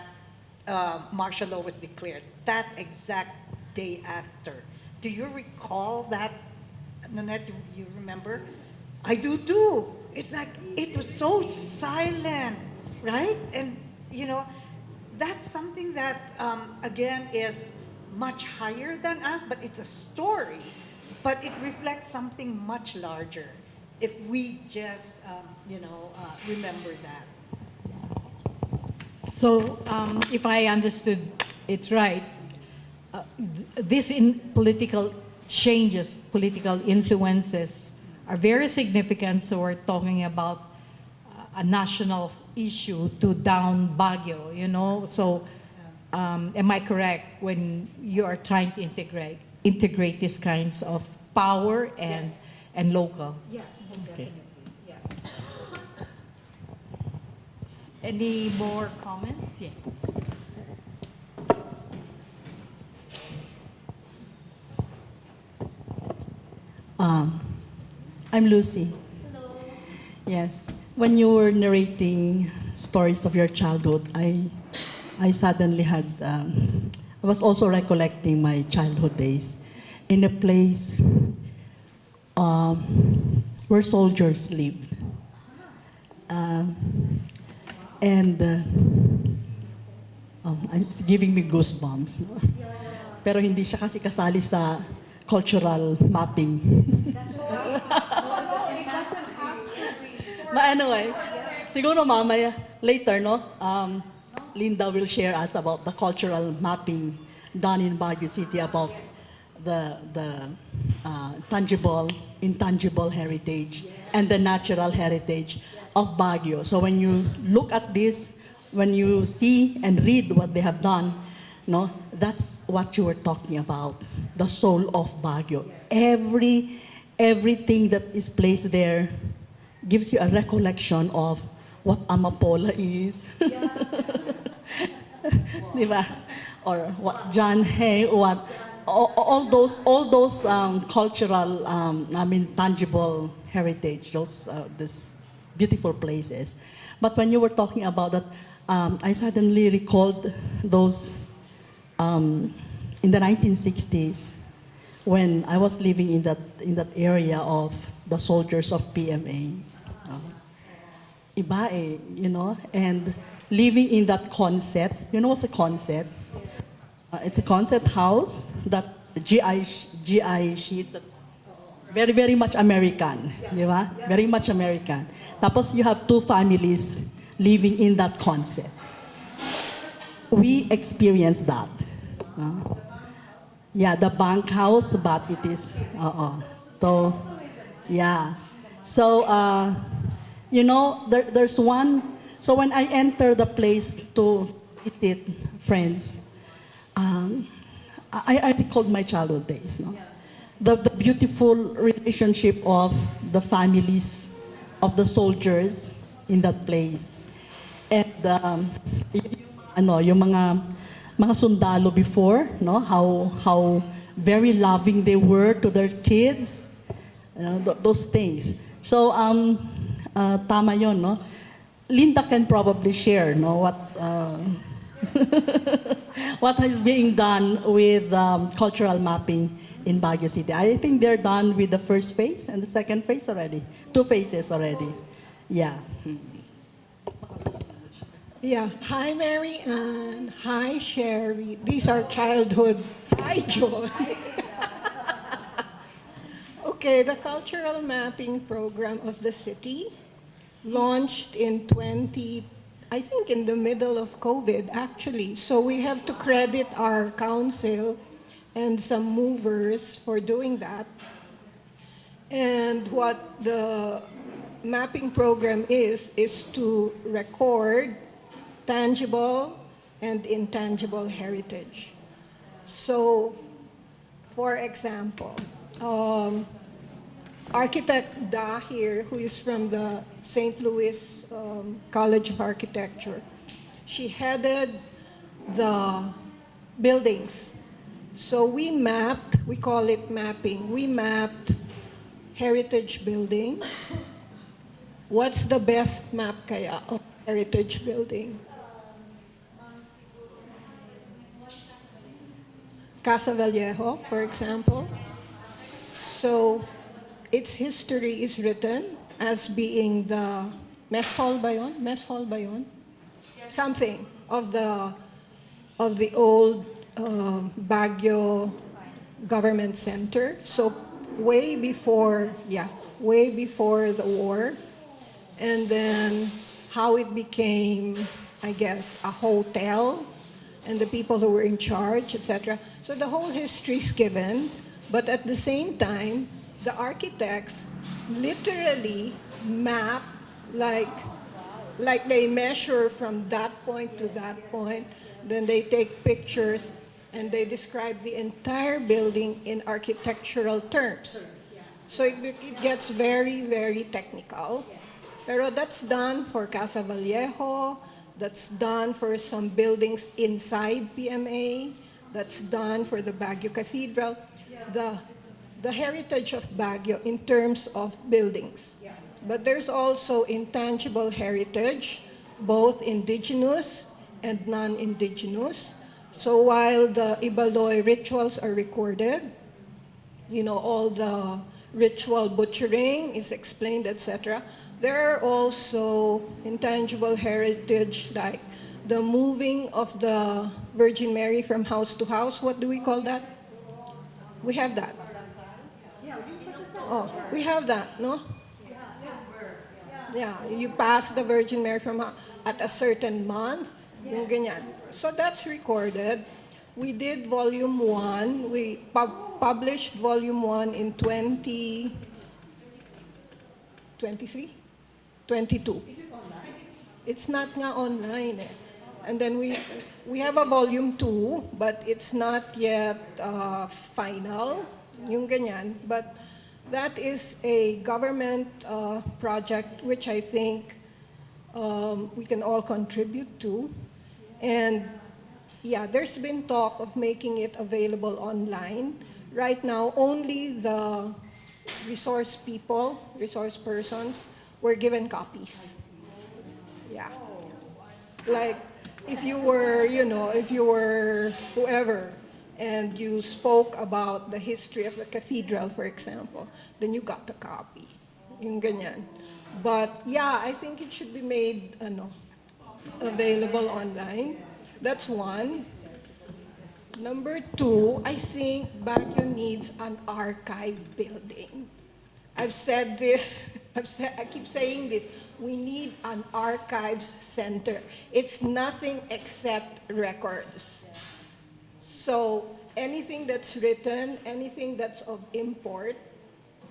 martial law was declared, that exact day after. Do you recall that, Nanette, you remember? I do too. It's like, it was so silent, right? And, you know, that's something that, again, is much higher than us, but it's a story. But it reflects something much larger if we just, remember that. So, if I understood it right, this in political changes, political influences are very significant. So we're talking about a national issue to down Baguio, you know. So, am I correct when you are trying to integrate these kinds of power and local? Yes, Okay. definitely, yes. Any more comments? Yes. I'm Lucy. Yes. When you were narrating stories of your childhood, I suddenly had, I was also recollecting my childhood days in a place where soldiers lived. And it's giving me goosebumps. No? Pero hindi siya kasi kasali sa cultural mapping. But anyway, siguro mamaya, later, no? Linda will share us about the cultural mapping done in Baguio City about the tangible, intangible heritage and the natural heritage of Baguio. So when you look at this, when you see and read what they have done, no, that's what you were talking about, the soul of Baguio. Everything that is placed there gives you a recollection of what Amapola is. Di ba? Or what John Hay, what all those cultural, tangible heritage, those these beautiful places. But when you were talking about that, I suddenly recalled those in the 1960s when I was living in that area of the soldiers of PMA. Iba eh, you know, and living in that concept. You know what's a concept? It's a concept house that GI sheets that very much American, di ba? Very much American. Tapos you have two families living in that concept. We experienced that. Yeah, the bank house, but it is, so, yeah. So, there's one, so when I enter the place to visit friends, I recalled my childhood days. No? The beautiful relationship of the families of the soldiers in that place. And yung mga sundalo before, no, how very loving they were to their kids, those things. So tama yon, no. Linda can probably share, no, what what is being done with cultural mapping in Baguio City. I think they're done with the first phase and the second phase already. 2 phases already. Yeah. Yeah. Hi, Mary Ann. Hi, Sherry. These are childhood. Hi, Joy. Okay, the cultural mapping program of the city launched in I think in the middle of COVID, actually. So we have to credit our council and some movers for doing that. And what the mapping program is to record tangible and intangible heritage. So, for example, architect Da here, who is from the St. Louis College of Architecture. She headed the buildings. So we mapped, we call it mapping, we mapped heritage buildings. What's the best map kaya of heritage building? Casa Vallejo, for example. So its history is written as being the mess hall ba yun? Mess hall ba yun? Something of the old Baguio government center. So way before, yeah, way before the war. And then how it became, I guess, a hotel and the people who were in charge, etc. So the whole history is given, but at the same time, the architects literally map like they measure from that point to that point, then they take pictures and they describe the entire building in architectural terms. So it gets very, very technical. Pero that's done for Casa Vallejo, that's done for some buildings inside PMA, that's done for the Baguio Cathedral. The heritage of Baguio in terms of buildings. But there's also intangible heritage, both indigenous and non-indigenous. So while the Ibaloy rituals are recorded, you know, all the ritual butchering is explained, etc. There are also intangible heritage like the moving of the Virgin Mary from house to house. What do we call that? We have that. Oh, we have that, no? Yeah, you pass the Virgin Mary from at a certain month, yung ganyan. So that's recorded. We did volume 1. We published volume 1 in 2023? 22. Is it online? It's not nga online eh. And then we have a volume 2, but it's not yet final, yung ganyan. But that is a government project which I think we can all contribute to. And yeah, there's been talk of making it available online. Right now, only the resource people, resource persons, were given copies. Yeah. Like, if you were, you know, if you were whoever, and you spoke about the history of the cathedral, for example, then you got the copy. Yung ganyan. But yeah, I think it should be made available online. That's one. Number 2, I think Baguio needs an archive building. I've said this, I keep saying this, we need an archives center. It's nothing except records. So anything that's written, anything that's of import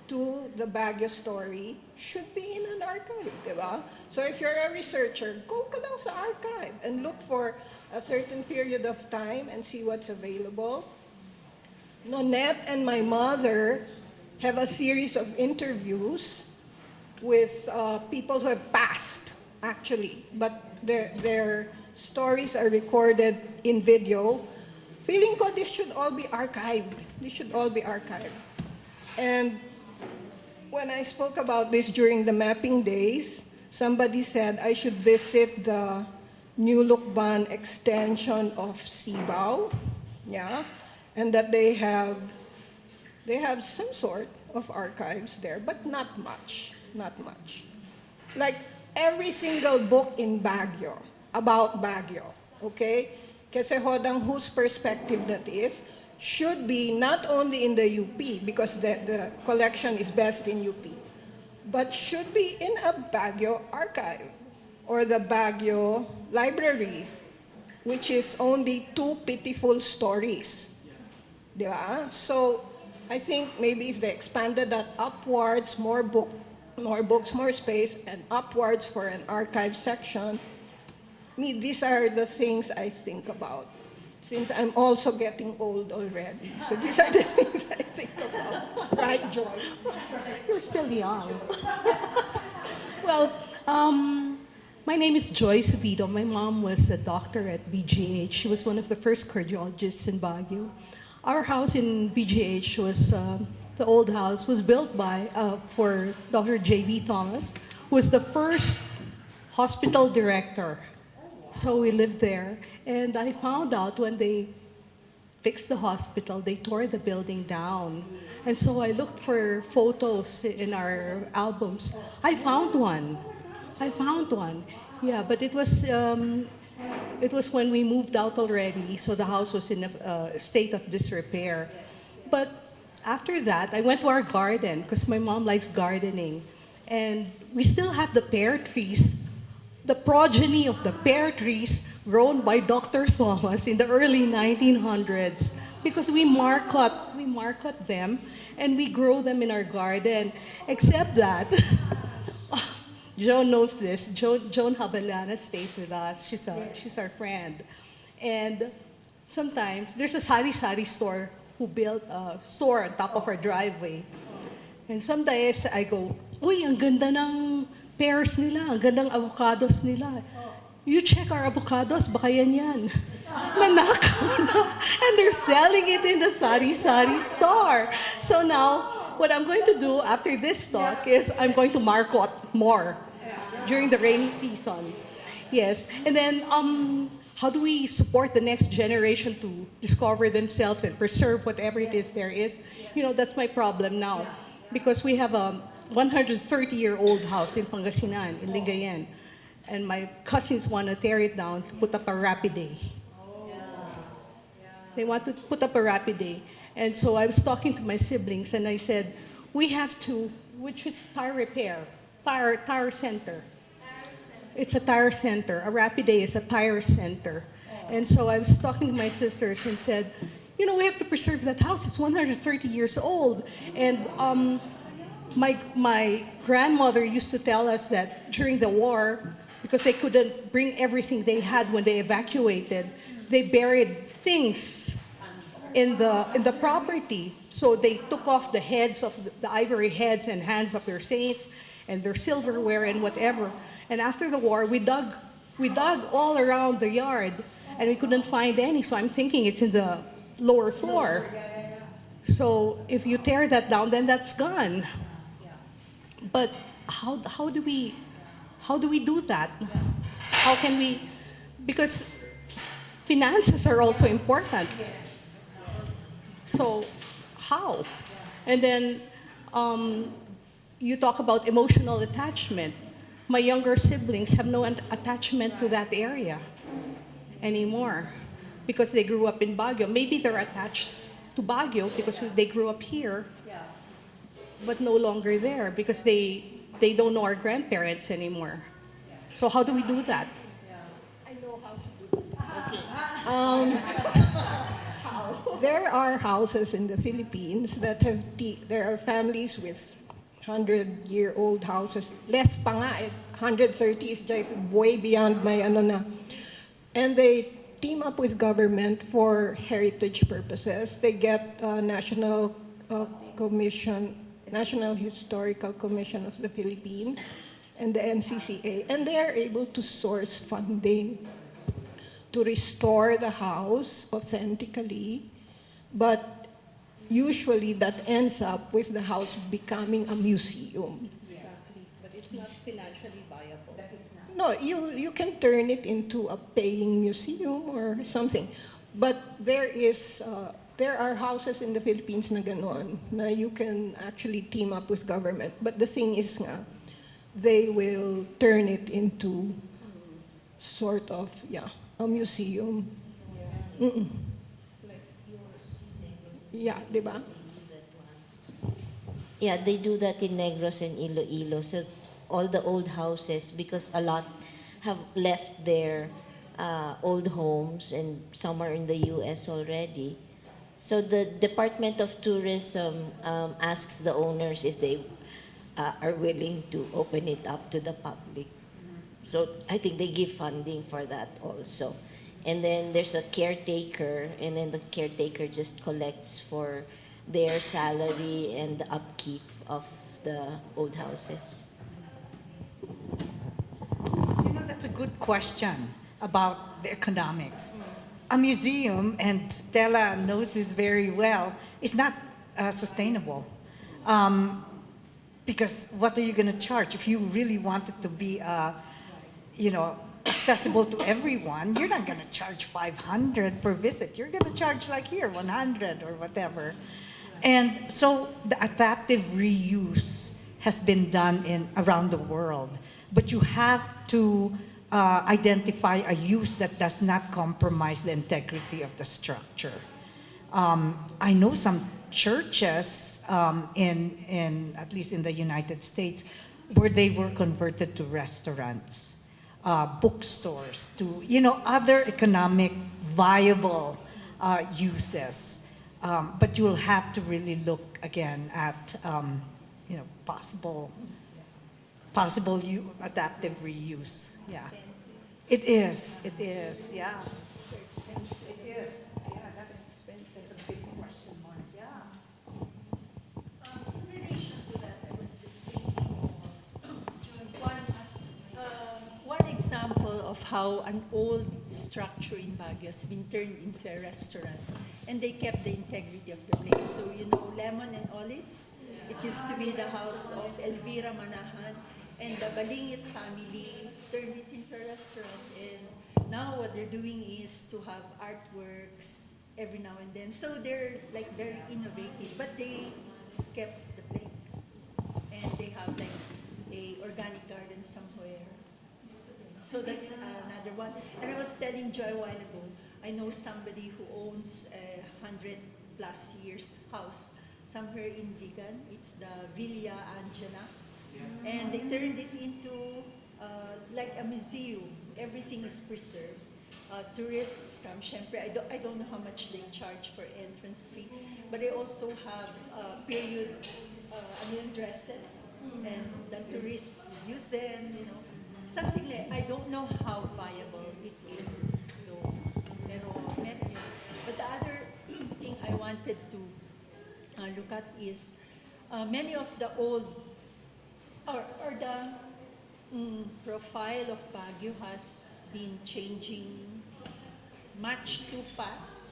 to the Baguio story should be in an archive, di ba? So if you're a researcher, go ka lang sa archive and look for a certain period of time and see what's available. Nonette and my mother have a series of interviews with people who have passed, actually, but their stories are recorded in video. Feeling ko this should all be archived. This should all be archived. And when I spoke about this during the mapping days, somebody said I should visit the New Lukban extension of Sibao, yeah, and that they have some sort of archives there, but not much, not much. Like every single book in Baguio, about Baguio, okay? Kasi hodang whose perspective that is, should be not only in the UP, because the collection is best in UP, but should be in a Baguio archive or the Baguio library, which is only 2 pitiful stories. Di ba? So I think maybe if they expanded that upwards, more books, more space, and upwards for an archive section, these are the things I think about, since I'm also getting old already. So these are the things I think about. Right, Joy? You're still young. Well, my name is Joyce Vito. My mom was a doctor at BGH. She was one of the first cardiologists in Baguio. Our house in BGH was the old house was built by for Dr. J.B. Thomas, who was the first hospital director. So we lived there, and I found out when they fixed the hospital, they tore the building down. And so I looked for photos in our albums. I found one. I found one. Yeah, but it was when we moved out already, so the house was in a state of disrepair. But after that, I went to our garden because my mom likes gardening. And we still have the pear trees, the progeny of the pear trees grown by Dr. Thomas in the early 1900s because we market them and we grow them in our garden. Except that, Joan knows this. Joan Habalana stays with us. She's our friend. And sometimes there's a sari-sari store who built a store on top of our driveway. And some days I go, uy, ang ganda ng pears nila, ang ganda ng avocados nila. You check our avocados, baka yan. Nanakaw na. And they're selling it in the sari-sari store. So now, what I'm going to do after this talk is I'm going to market more during the rainy season. Yes, and then how do we support the next generation to discover themselves and preserve whatever it is there is? You know, that's my problem now. Because we have a 130-year-old house in Pangasinan, in Lingayen. And my cousins want to tear it down to put up a rapid day. They want to put up a rapid day. And so I was talking to my siblings and I said, we have to, which is tire repair, tire center. It's a tire center. A rapid day is a tire center. And so I was talking to my sisters and said, you know, we have to preserve that house. It's 130 years old. And my grandmother used to tell us that during the war, because they couldn't bring everything they had when they evacuated, they buried things in the property. So they took off the heads of the ivory heads and hands of their saints and their silverware and whatever. And after the war, we dug all around the yard and we couldn't find any. So I'm thinking it's in the lower floor. So if you tear that down, then that's gone. But how do we do that? How can we? Because finances are also important. So how? And then you talk about emotional attachment. My younger siblings have no attachment to that area anymore because they grew up in Baguio. Maybe they're attached to Baguio because they grew up here, but no longer there because they don't know our grandparents anymore. So how do we do that? I know how to do that. There are houses in the Philippines that have, there are families with 100-year-old houses. Less pa nga, 130 is just way beyond my ano na. And they team up with government for heritage purposes. They get National Historical Commission of the Philippines and the NCCA, and they are able to source funding to restore the house authentically, but usually that ends up with the house becoming a museum. Exactly, but it's not financially viable. No, you can turn it into a paying museum or something. But there are houses in the Philippines na ganon, na you can actually team up with government. But the thing is nga, they will turn it into sort of, a museum. Mm-mm. Yeah, di ba? Yeah, they do that in Negros and Iloilo. So all the old houses, because a lot have left their old homes and some are in the U.S. already. So the Department of Tourism asks the owners if they are willing to open it up to the public. So I think they give funding for that also. And then there's a caretaker, and then the caretaker just collects for their salary and the upkeep of the old houses? You know, that's a good question about the economics. A museum, and Stella knows this very well, is not sustainable. Because what are you going to charge? If you really want it to be, accessible to everyone, you're not going to charge 500 per visit. You're going to charge like here, 100 or whatever. And so the adaptive reuse has been done around the world. But you have to identify a use that does not compromise the integrity of the structure. I know some churches in at least in the United States where they were converted to restaurants, bookstores, to other economic viable uses. But you'll have to really look again at possible adaptive reuse. Yeah, it is. It is. Yeah. It is. Yeah, that's a big question mark. Yeah. In relation to that, I was just thinking of one example of how an old structure in Baguio has been turned into a restaurant, and they kept the integrity of the place. So Lemon and Olives. It used to be the house of Elvira Manahan, and the Balingit family turned it into a restaurant. And now what they're doing is to have artworks every now and then. So they're like very innovative, but they kept the place. And they have like a organic garden somewhere. So that's another one. And I was telling Joy a while ago, I know somebody who owns a 100+ years house somewhere in Vigan. It's the Villa Angela. And they turned it into like a museum. Everything is preserved. Tourists come, syempre, I don't know how much they charge for entrance fee, but they also have period dresses, and the tourists use them, something like, I don't know how viable it is, though. But the other thing I wanted to look at is many of the old, or the profile of Baguio has been changing much too fast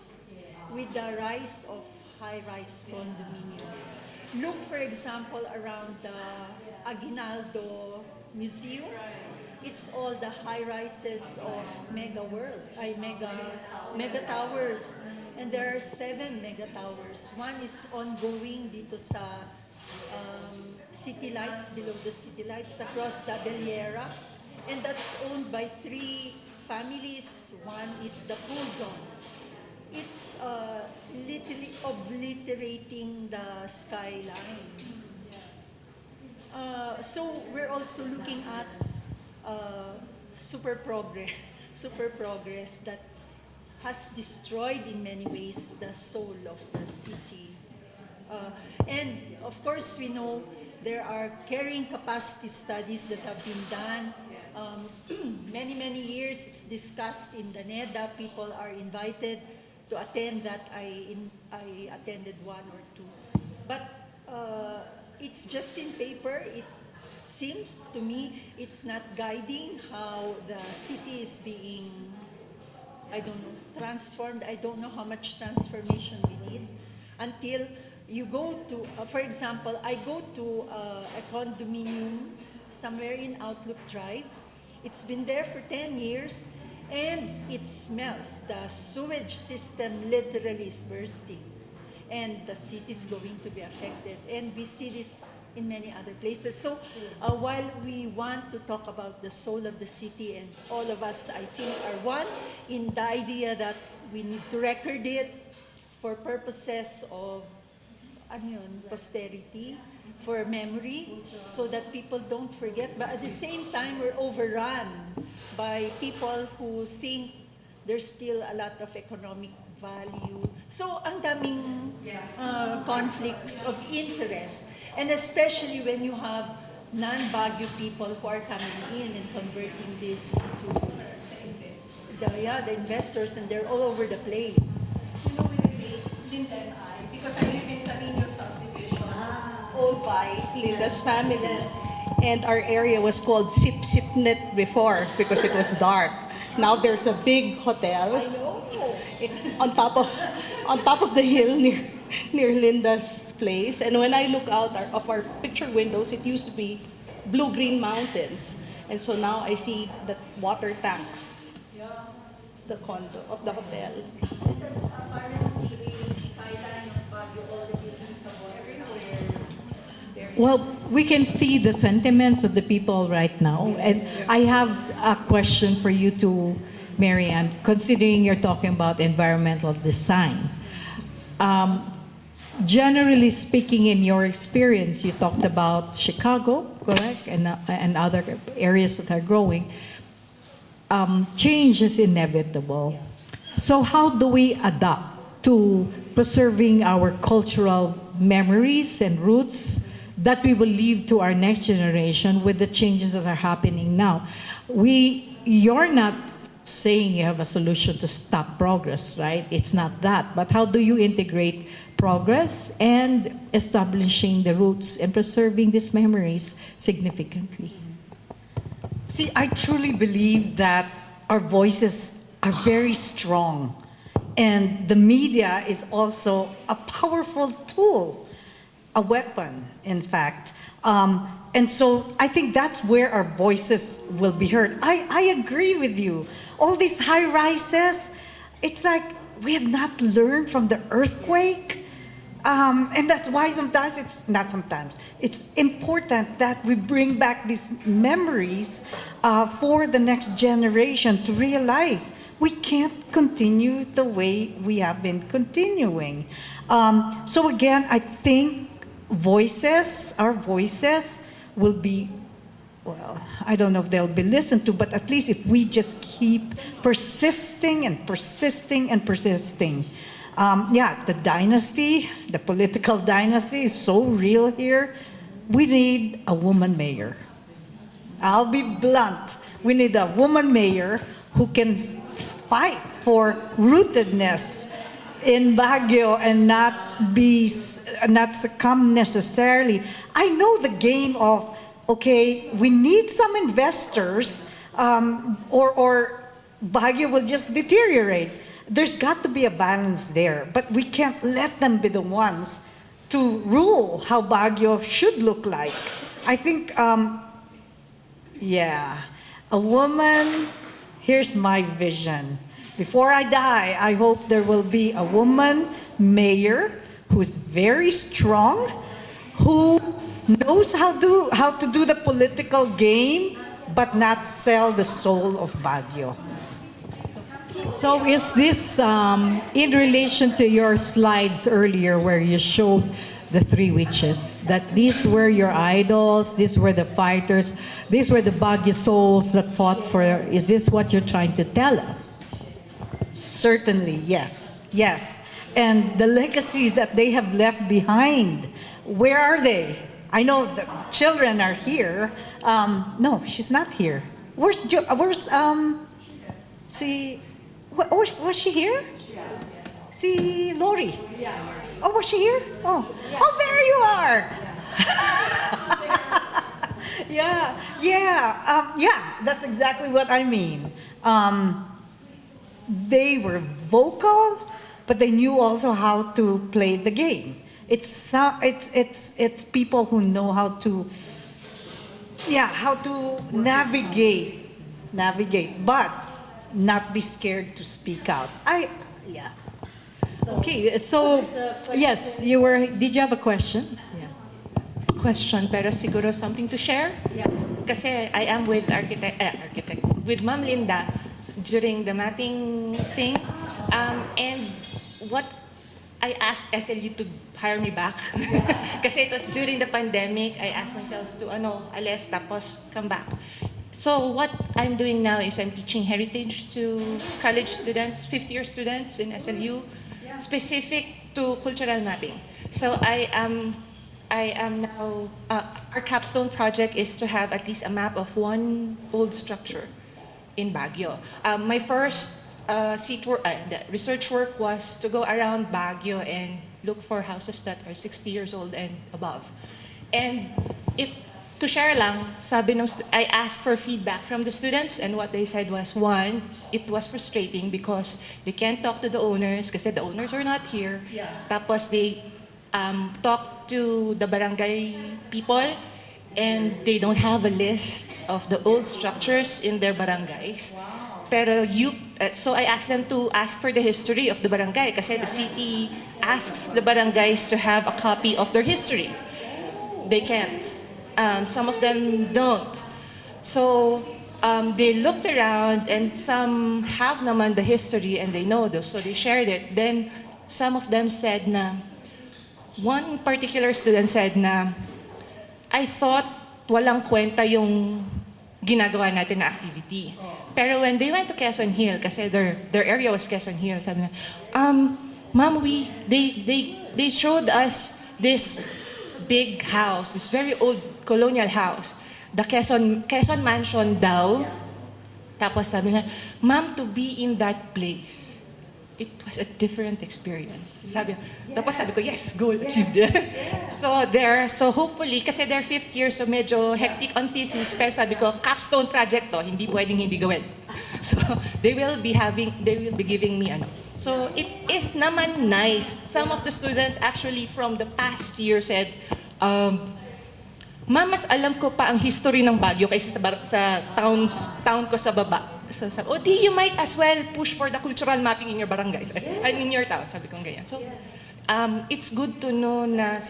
with the rise of high-rise condominiums. Look, for example, around the Aguinaldo Museum. It's all the high-rises of mega towers. And there are 7 mega towers. One is ongoing dito sa City Lights, below the City Lights, across the Bellera. And that's owned by 3 families. One is the pool zone. It's literally obliterating the skyline. So we're also looking at super progress that has destroyed in many ways the soul of the city. And of course, we know there are carrying capacity studies that have been done. Many years it's discussed in the NEDA. People are invited to attend that. I attended 1 or 2. But it's just in paper. It seems to me it's not guiding how the city is being, transformed. I don't know how much transformation we need until you go to, for example, I go to a condominium somewhere in Outlook Drive. It's been there for 10 years and it smells. The sewage system literally is bursting and the city is going to be affected. And we see this in many other places. So while we want to talk about the soul of the city, and all of us, I think, are one in the idea that we need to record it for purposes of posterity, for memory, so that people don't forget. But at the same time, we're overrun by people who think there's still a lot of economic value. So ang daming conflicts of interest. And especially when you have non-Baguio people who are coming in and converting this into the investors, and they're all over the place. With Linda and I, because I live in Canino subdivision, owned by Linda's family. And our area was called Sip Sip Net before because it was dark. Now there's a big hotel on top of the hill near Linda's place. And when I look out of our picture windows, it used to be blue-green mountains. And so now I see the water tanks, the condo of the hotel. That's apparently a skyline of Baguio, all the buildings above everywhere. Well, we can see the sentiments of the people right now. And I have a question for you too, Marianne, considering you're talking about environmental design. Generally speaking, in your experience, you talked about Chicago, correct, and other areas that are growing. Change is inevitable. So how do we adapt to preserving our cultural memories and roots that we will leave to our next generation with the changes that are happening now? You're not saying you have a solution to stop progress, right? It's not that. But how do you integrate progress and establishing the roots and preserving these memories significantly? See, I truly believe that our voices are very strong. And the media is also a powerful tool, a weapon, in fact. And so I think that's where our voices will be heard. I agree with you. All these high rises, it's like we have not learned from the earthquake. And that's why it's important that we bring back these memories for the next generation to realize we can't continue the way we have been continuing. So again, I think our voices will be, well, I don't know if they'll be listened to, but at least if we just keep persisting and persisting and persisting. The dynasty, the political dynasty is so real here. We need a woman mayor. I'll be blunt. We need a woman mayor who can fight for rootedness in Baguio and not succumb necessarily. I know the game of, okay, we need some investors or Baguio will just deteriorate. There's got to be a balance there, but we can't let them be the ones to rule how Baguio should look like. I think, a woman, here's my vision. Before I die, I hope there will be a woman mayor who's very strong, who knows how to do the political game, but not sell the soul of Baguio. So is this in relation to your slides earlier where you showed the three witches, that these were your idols, these were the fighters, these were the Baguio souls that fought for, is this what you're trying to tell us? Certainly, yes, yes. And the legacies that they have left behind, where are they? I know the children are here. No, she's not here. Was she here? See Lori? Oh, was she here? Oh, there you are. That's exactly what I mean. They were vocal, but they knew also how to play the game. It's people who know how to navigate, but not be scared to speak out. Okay, so yes, did you have a question? Question, pero siguro something to share? Yeah. Kasi I am with with Ma'am Linda during the mapping thing. And what I asked SLU to hire me back. Kasi it was during the pandemic, I asked myself to alis tapos come back. So what I'm doing now is I'm teaching heritage to college students, fifth-year students in SLU, specific to cultural mapping. So I am now, our capstone project is to have at least a map of one old structure in Baguio. My first the research work was to go around Baguio and look for houses that are 60 years old and above. And to share lang, I asked for feedback from the students, and what they said was, one, it was frustrating because they can't talk to the owners kasi the owners are not here. Yeah. Tapos they talk to the barangay people, and they don't have a list of the old structures in their barangays. Wow. Pero so I asked them to ask for the history of the barangay kasi the city asks the barangays to have a copy of their history. They can't. Some of them don't. So they looked around, and some have naman the history and they know those, so they shared it. Then some of them said na, one particular student said na, I thought walang kwenta yung ginagawa natin na activity. Pero when they went to Quezon Hill, kasi their area was Quezon Hill, sabi na, ma'am, they showed us this big house, this very old colonial house, the Quezon Mansion daw. Tapos sabi niya, ma'am, to be in that place, it was a different experience. Tapos sabi ko, yes, goal achieved. So hopefully, kasi they're 5th year, so medyo hectic on thesis, pero sabi ko, capstone project to, hindi pwedeng hindi gawin. So they will be giving me ano. So it is naman nice. Some of the students actually from the past year said, ma'am, mas alam ko pa ang history ng Baguio kaysa sa town ko sa baba. So sabi, you might as well push for the cultural mapping in your barangays. I mean, in your town, sabi kong ganyan. So, it's good to know na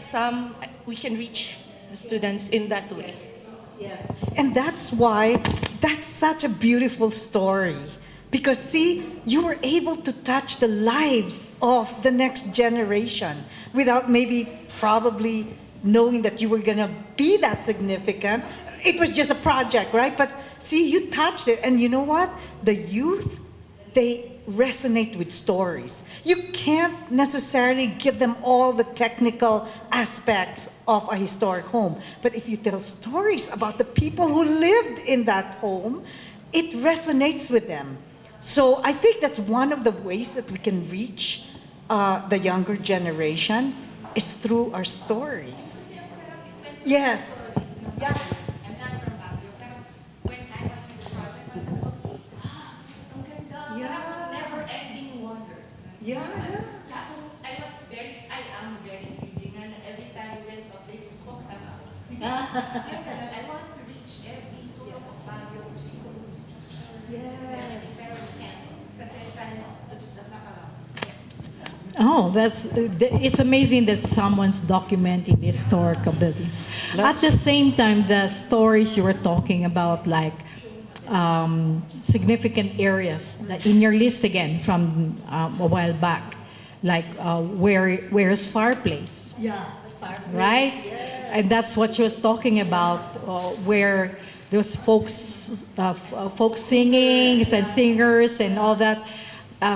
we can reach the students in that way. Yes. And that's why that's such a beautiful story. Because see, you were able to touch the lives of the next generation without probably knowing that you were going to be that significant. It was just a project, right? But see, you touched it. And you know what? The youth, they resonate with stories. You can't necessarily give them all the technical aspects of a historic home. But if you tell stories about the people who lived in that home, it resonates with them. So I think that's one of the ways that we can reach the younger generation is through our stories. Yes. Yeah. I'm not from Baguio, pero when I was with the project, I said, ang ganda. Yeah. Never-ending wonder. Yeah. I am very greedy nga na every time we went to a place, gusto ko kasama ako. I want to reach every sort of Baguio to see the roots. Yes. Pero we can't. Kasi that's not allowed. Oh, it's amazing that someone's documenting the historical buildings. At the same time, the stories you were talking about, like significant areas in your list again from a while back, like where's fireplace? Yeah. Fireplace. Right? Yes. And that's what she was talking about, where those folk singing and singers and all that.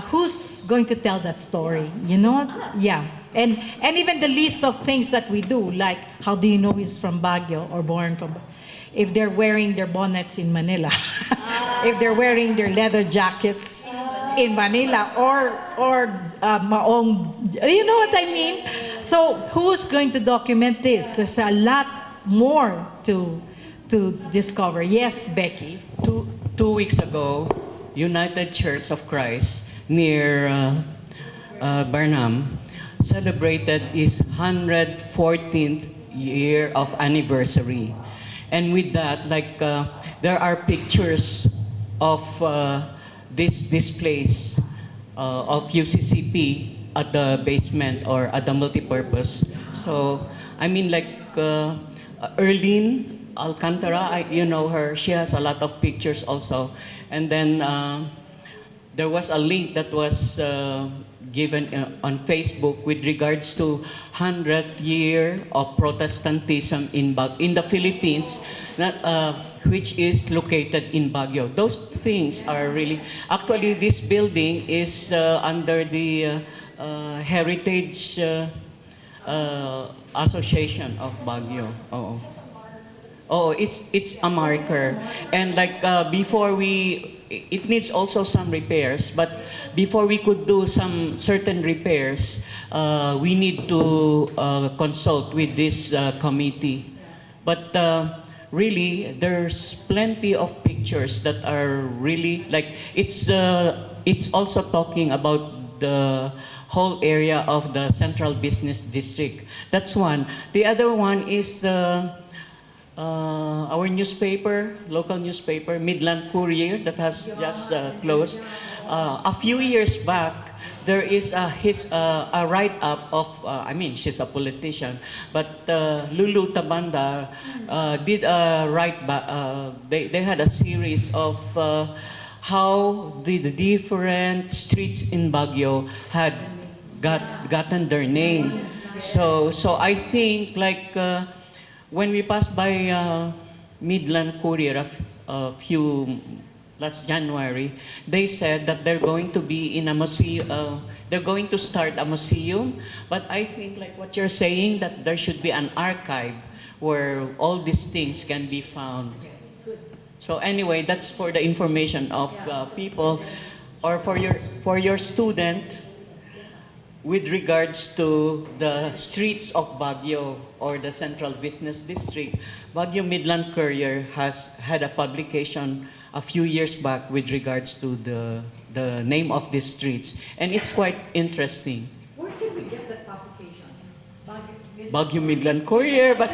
Who's going to tell that story? You know? Yeah. And even the list of things that we do, like how do you know he's from Baguio or born from if they're wearing their bonnets in Manila, if they're wearing their leather jackets in Manila or maong, you know what I mean? So who's going to document this? There's a lot more to discover. Yes, Becky. Two weeks ago, United Church of Christ near Barnum celebrated its 114th year of anniversary. And with that, there are pictures of this place of UCCP at the basement or at the multipurpose. So, I mean, Erlene Alcantara, you know her, she has a lot of pictures also. And then there was a link that was given on Facebook with regards to 100th year of Protestantism in the Philippines, which is located in Baguio. Those things are really, actually this building is under the Heritage Association of Baguio. Oh, it's a marker, and like before it needs also some repairs. But before we could do some certain repairs, we need to consult with this committee. But really, there's plenty of pictures that are really like it's also talking about the whole area of the Central Business District. That's one. The other one is our newspaper, local newspaper, Midland Courier, that has just closed. A few years back, there is a write-up of, I mean, she's a politician, but Lulu Tabanda did a they had a series of how the different streets in Baguio had gotten their name. So I think like when we passed by Midland Courier a few last January, they said that they're going to be in a museum. They're going to start a museum, but I think like what you're saying, that there should be an archive where all these things can be found. So anyway, that's for the information of people, or for your student, with regards to the streets of Baguio or the Central Business District. Baguio Midland Courier has had a publication a few years back with regards to the name of these streets, and it's quite interesting. Where can we get that publication? Baguio Midland Courier, but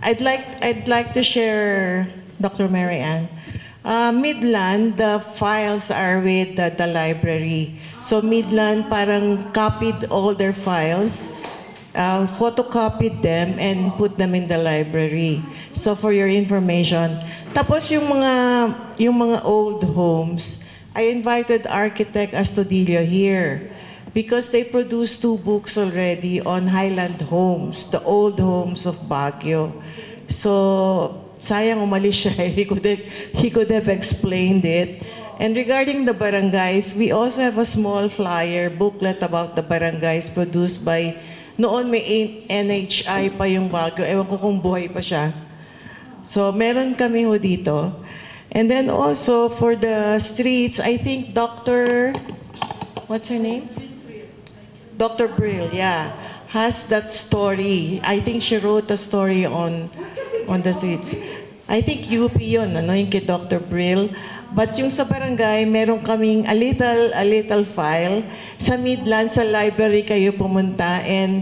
I'd like to share, Dr. Mary Ann. Midland, the files are with the library. So Midland parang copied all their files, photocopied them, and put them in the library. So for your information. Tapos yung mga old homes, I invited architect Astudillo here because they produced 2 books already on Highland homes, the old homes of Baguio. So sayang umalis siya. He could have explained it. And regarding the barangays, we also have a small flyer booklet about the barangays produced by, noon may NHI pa yung Baguio. Ewan ko kung buhay pa siya. So meron kami ho dito. And then also for the streets, I think what's her name? Dr. Brill, yeah, has that story. I think she wrote a story on the streets. I think UP yun, yung kay Dr. Brill. But yung sa barangay, meron kaming a little file. Sa Midland, sa library kayo pumunta and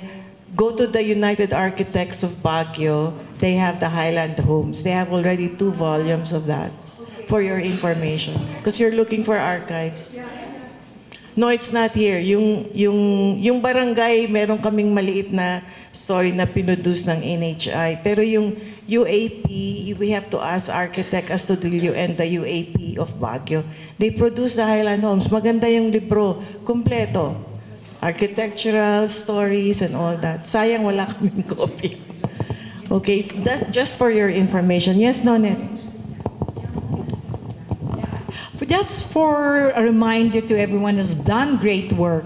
go to the United Architects of Baguio. They have the Highland Homes. They have already 2 volumes of that for your information. Because you're looking for archives. No, it's not here. Yung barangay, meron kaming maliit na story na pinuduce ng NHI. Pero yung UAP, we have to ask architect Astudillo and the UAP of Baguio. They produce the Highland Homes. Maganda yung libro, kumpleto. Architectural stories and all that. Sayang wala kaming copy. Okay, that just for your information. Yes, Nonet? Just for a reminder to everyone who's done great work,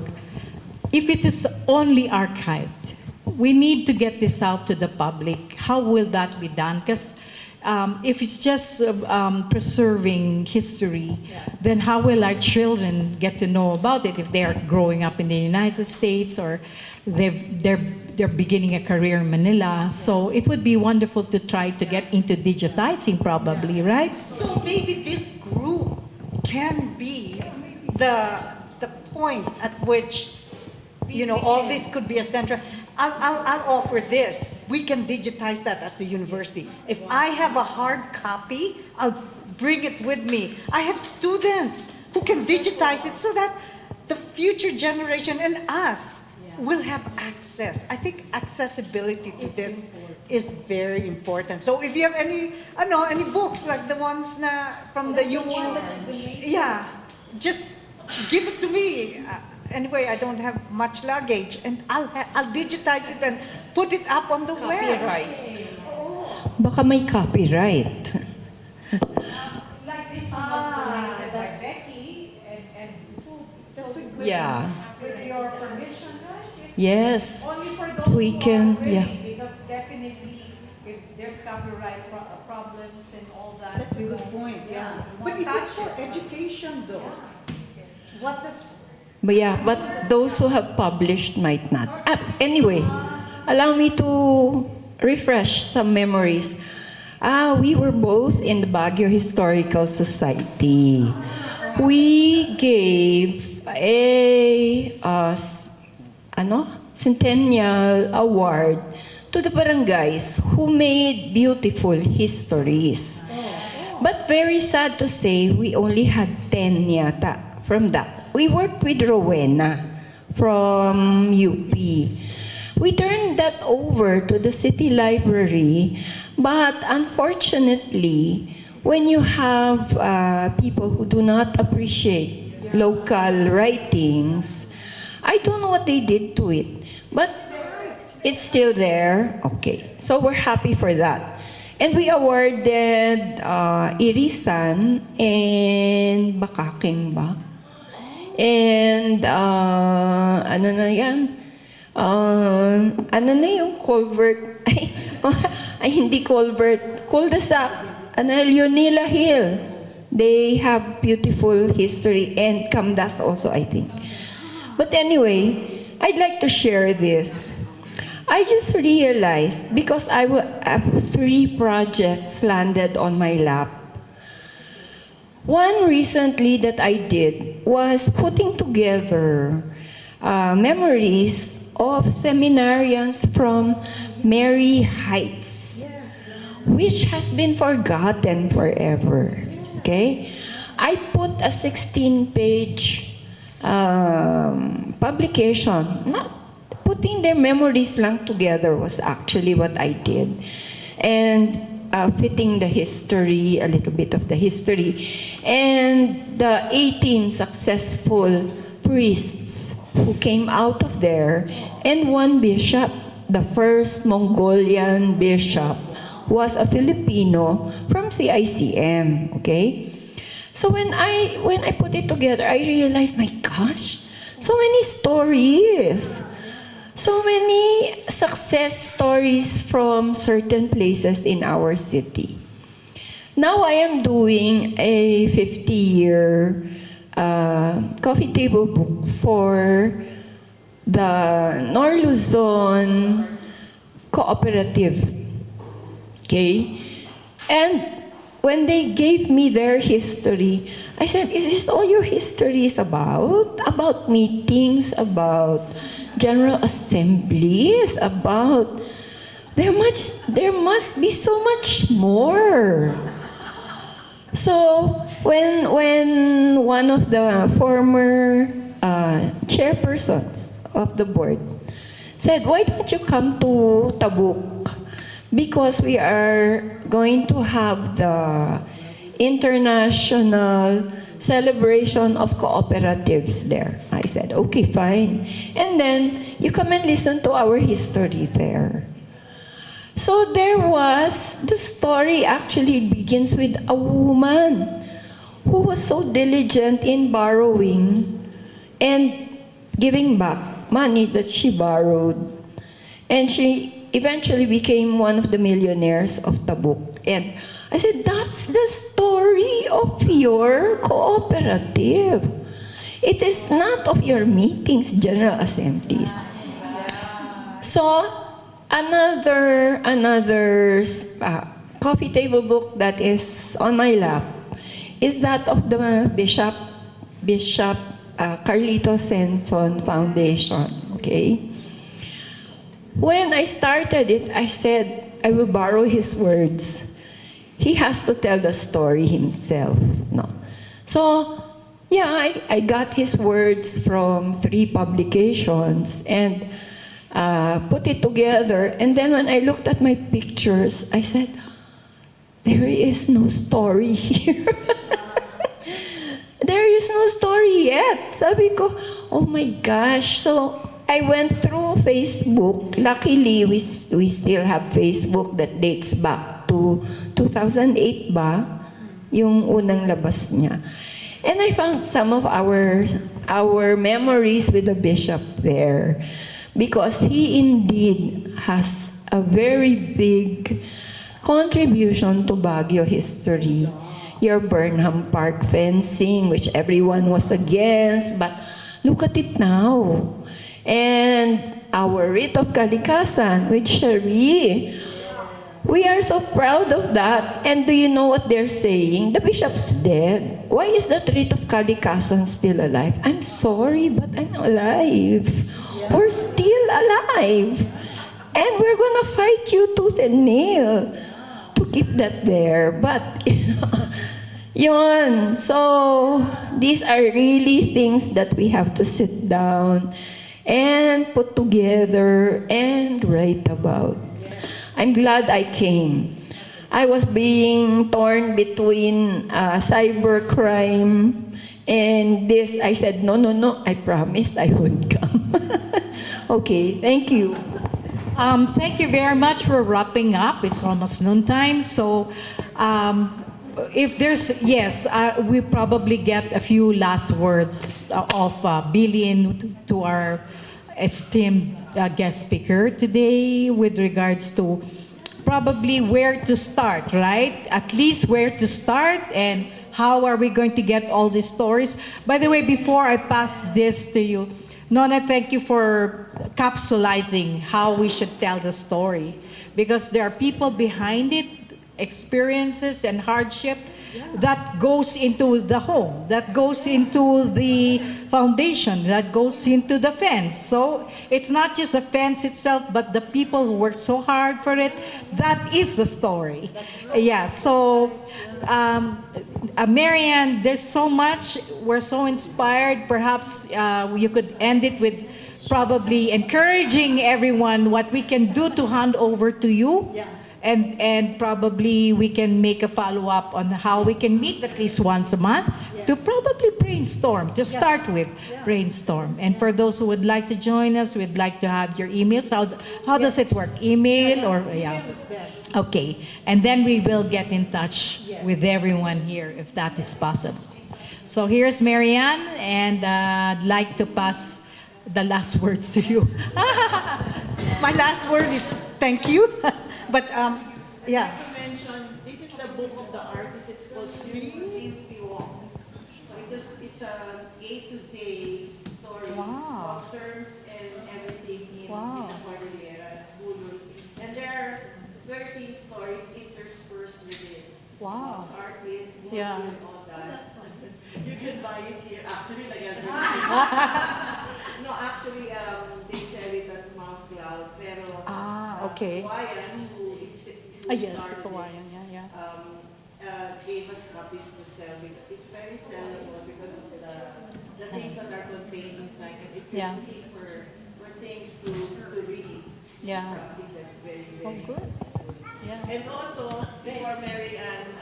if it is only archived, we need to get this out to the public. How will that be done? Because if it's just preserving history, then how will our children get to know about it if they are growing up in the United States or they're beginning a career in Manila? So it would be wonderful to try to get into digitizing probably, right? So maybe this group can be the point at which, all this could be a center. I'll offer this. We can digitize that at the university. If I have a hard copy, I'll bring it with me. I have students who can digitize it so that the future generation and us will have access. I think accessibility to this is very important. So if you have any books like the ones from the UN, yeah, just give it to me. Anyway, I don't have much luggage, and I'll digitize it and put it up on the web. Copyright. Baka may copyright. Like this one was donated by Becky and that's a good Yeah. with your permission, right? It's Yes. only for those We who can, are ready, yeah. because definitely and all that. That's a good point, yeah. But if it's for education though, what does... But yeah, but those who have published might not. Anyway, allow me to refresh some memories. We were both in the Baguio Historical Society. We gave a centennial award to the barangays who made beautiful histories. But very sad to say, we only had 10 yata from that. We worked with Rowena from UP. We turned that over to the city library, but unfortunately, when you have people who do not appreciate local writings, I don't know what they did to it, but it's still there. Okay, so we're happy for that. And we awarded Irisan and Bakaking ba? And ano na yan? Ano na yung culvert? Ay, hindi culvert. Cul-de-sac. Leonila Hill. They have beautiful history, and Camdas also, I think. But anyway, I'd like to share this. I just realized, because I have 3 projects landed on my lap. One recently that I did was putting together memories of seminarians from Mary Heights, which has been forgotten forever. Okay? I put a 16-page publication. Not putting their memories lang together was actually what I did. And fitting the history, a little bit of the history, and the 18 successful priests who came out of there, and one bishop, the first Mongolian bishop, was a Filipino from CICM, okay? So when I put it together, I realized, my gosh, so many stories. So many success stories from certain places in our city. Now I am doing a 50-year coffee table book for the Nor Luzon Cooperative. Okay? And when they gave me their history, I said, is this all your history is about? About meetings, about general assemblies, about... There must be so much more. So when one of the former chairpersons of the board said, why don't you come to Tabuk? Because we are going to have the international celebration of cooperatives there. I said, okay, fine. And then you come and listen to our history there. So there was, the story actually begins with a woman who was so diligent in borrowing and giving back money that she borrowed. And she eventually became one of the millionaires of Tabuk. And I said, that's the story of your cooperative. It is not of your meetings, general assemblies. So, another coffee table book that is on my lap is that of the Bishop Carlito Senson Foundation. Okay? When I started it, I said, I will borrow his words. He has to tell the story himself. No. So, yeah, I got his words from 3 publications and put it together. And then when I looked at my pictures, I said, there is no story here. There is no story yet. Sabi ko, oh my gosh. So I went through Facebook. Luckily, we still have Facebook that dates back to 2008 ba? Yung unang labas niya. And I found some of our memories with the bishop there. Because he indeed has a very big contribution to Baguio history. Your Burnham Park fencing, which everyone was against, but look at it now. And our writ of kalikasan with Cherie. We are so proud of that. And do you know what they're saying? The bishop's dead. Why is that writ of kalikasan still alive? I'm sorry, but I'm alive. We're still alive. And we're gonna fight you tooth and nail to keep that there. But, yun. So, these are really things that we have to sit down and put together and write about. I'm glad I came. I was being torn between cybercrime and this. I said, no, I promised I would come. Okay, thank you. Thank you very much for wrapping up. It's almost noontime, so if there's, yes, we probably get a few last words of Billion to our esteemed guest speaker today with regards to probably where to start, right? At least where to start and how are we going to get all these stories. By the way, before I pass this to you, Nona, thank you for capsulizing how we should tell the story, because there are people behind it, experiences and hardship that goes into the home, that goes into the foundation, that goes into the fence. So it's not just the fence itself, but the people who work so hard for it. That is the story. Yeah, so Marianne, there's so much. We're so inspired. Perhaps you could end it with probably encouraging everyone what we can do to hand over to you. Yeah. And probably we can make a follow-up on how we can meet at least once a month to probably brainstorm, to start with brainstorm. And for those who would like to join us, we'd like to have your emails. How does it work? Email or, yeah. Okay, and then we will get in touch with everyone here if that is possible. So here's Marianne, and I'd like to pass the last words to you. My last word is thank you. But yeah. To mention, this is the book of the artist. It's called Tiwong. So it's a A to Z story of terms and everything in the Cordilleras, Bulul. And there are 13 stories interspersed with it. Wow. Artists, Bulul, Yeah. and all that. You can buy it here. Actually, no, actually, they sell it at Mount Cloud. Pero, okay. Hawaiian, who Yes, started Hawaiian, this, yeah. gave us copies to sell. It's very sellable because of the things that are contained inside. And if you're looking for things to read, Yeah. something that's very, very good. Yeah. And also, before Mary Ann,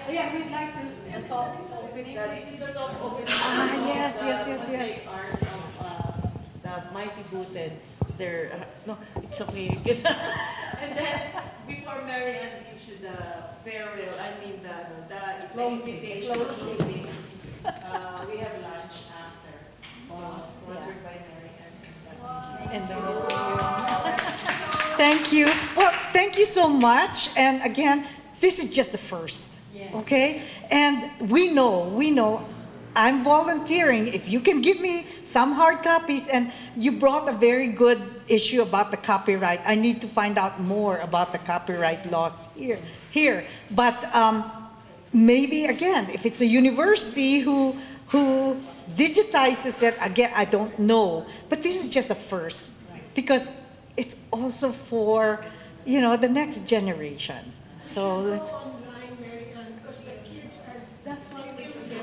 We'd like to soft opening. this is the soft opening yes, of yes, the yes, yes. mosaic art of the Mighty Booteds. They're, no, it's okay. And then, before Mary Ann gives you the farewell, the invitation, closing, we have lunch after. So, sponsored by Mary Ann. And thank you. Well, thank you so much. And again, this is just the first. Okay? And we know, I'm volunteering. If you can give me some hard copies, and you brought a very good issue about the copyright. I need to find out more about the copyright laws here. But maybe, again, if it's a university who digitizes it, again, I don't know. But this is just a first, because it's also for, the next generation. So let's...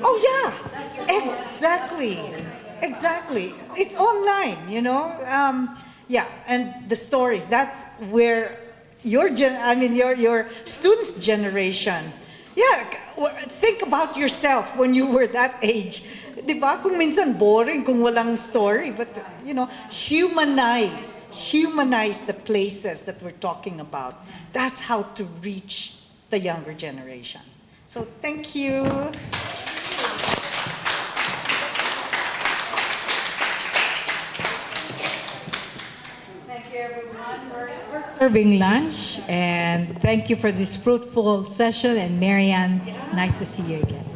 Oh yeah, exactly. It's online, yeah, and the stories. That's where your students' generation. Yeah, think about yourself when you were that age. Di ba? Kung minsan boring kung walang story, but humanize the places that we're talking about. That's how to reach the younger generation. So thank you. Thank you, everyone. We're so serving lunch, and thank you for this fruitful session. And Marianne, nice to see you again.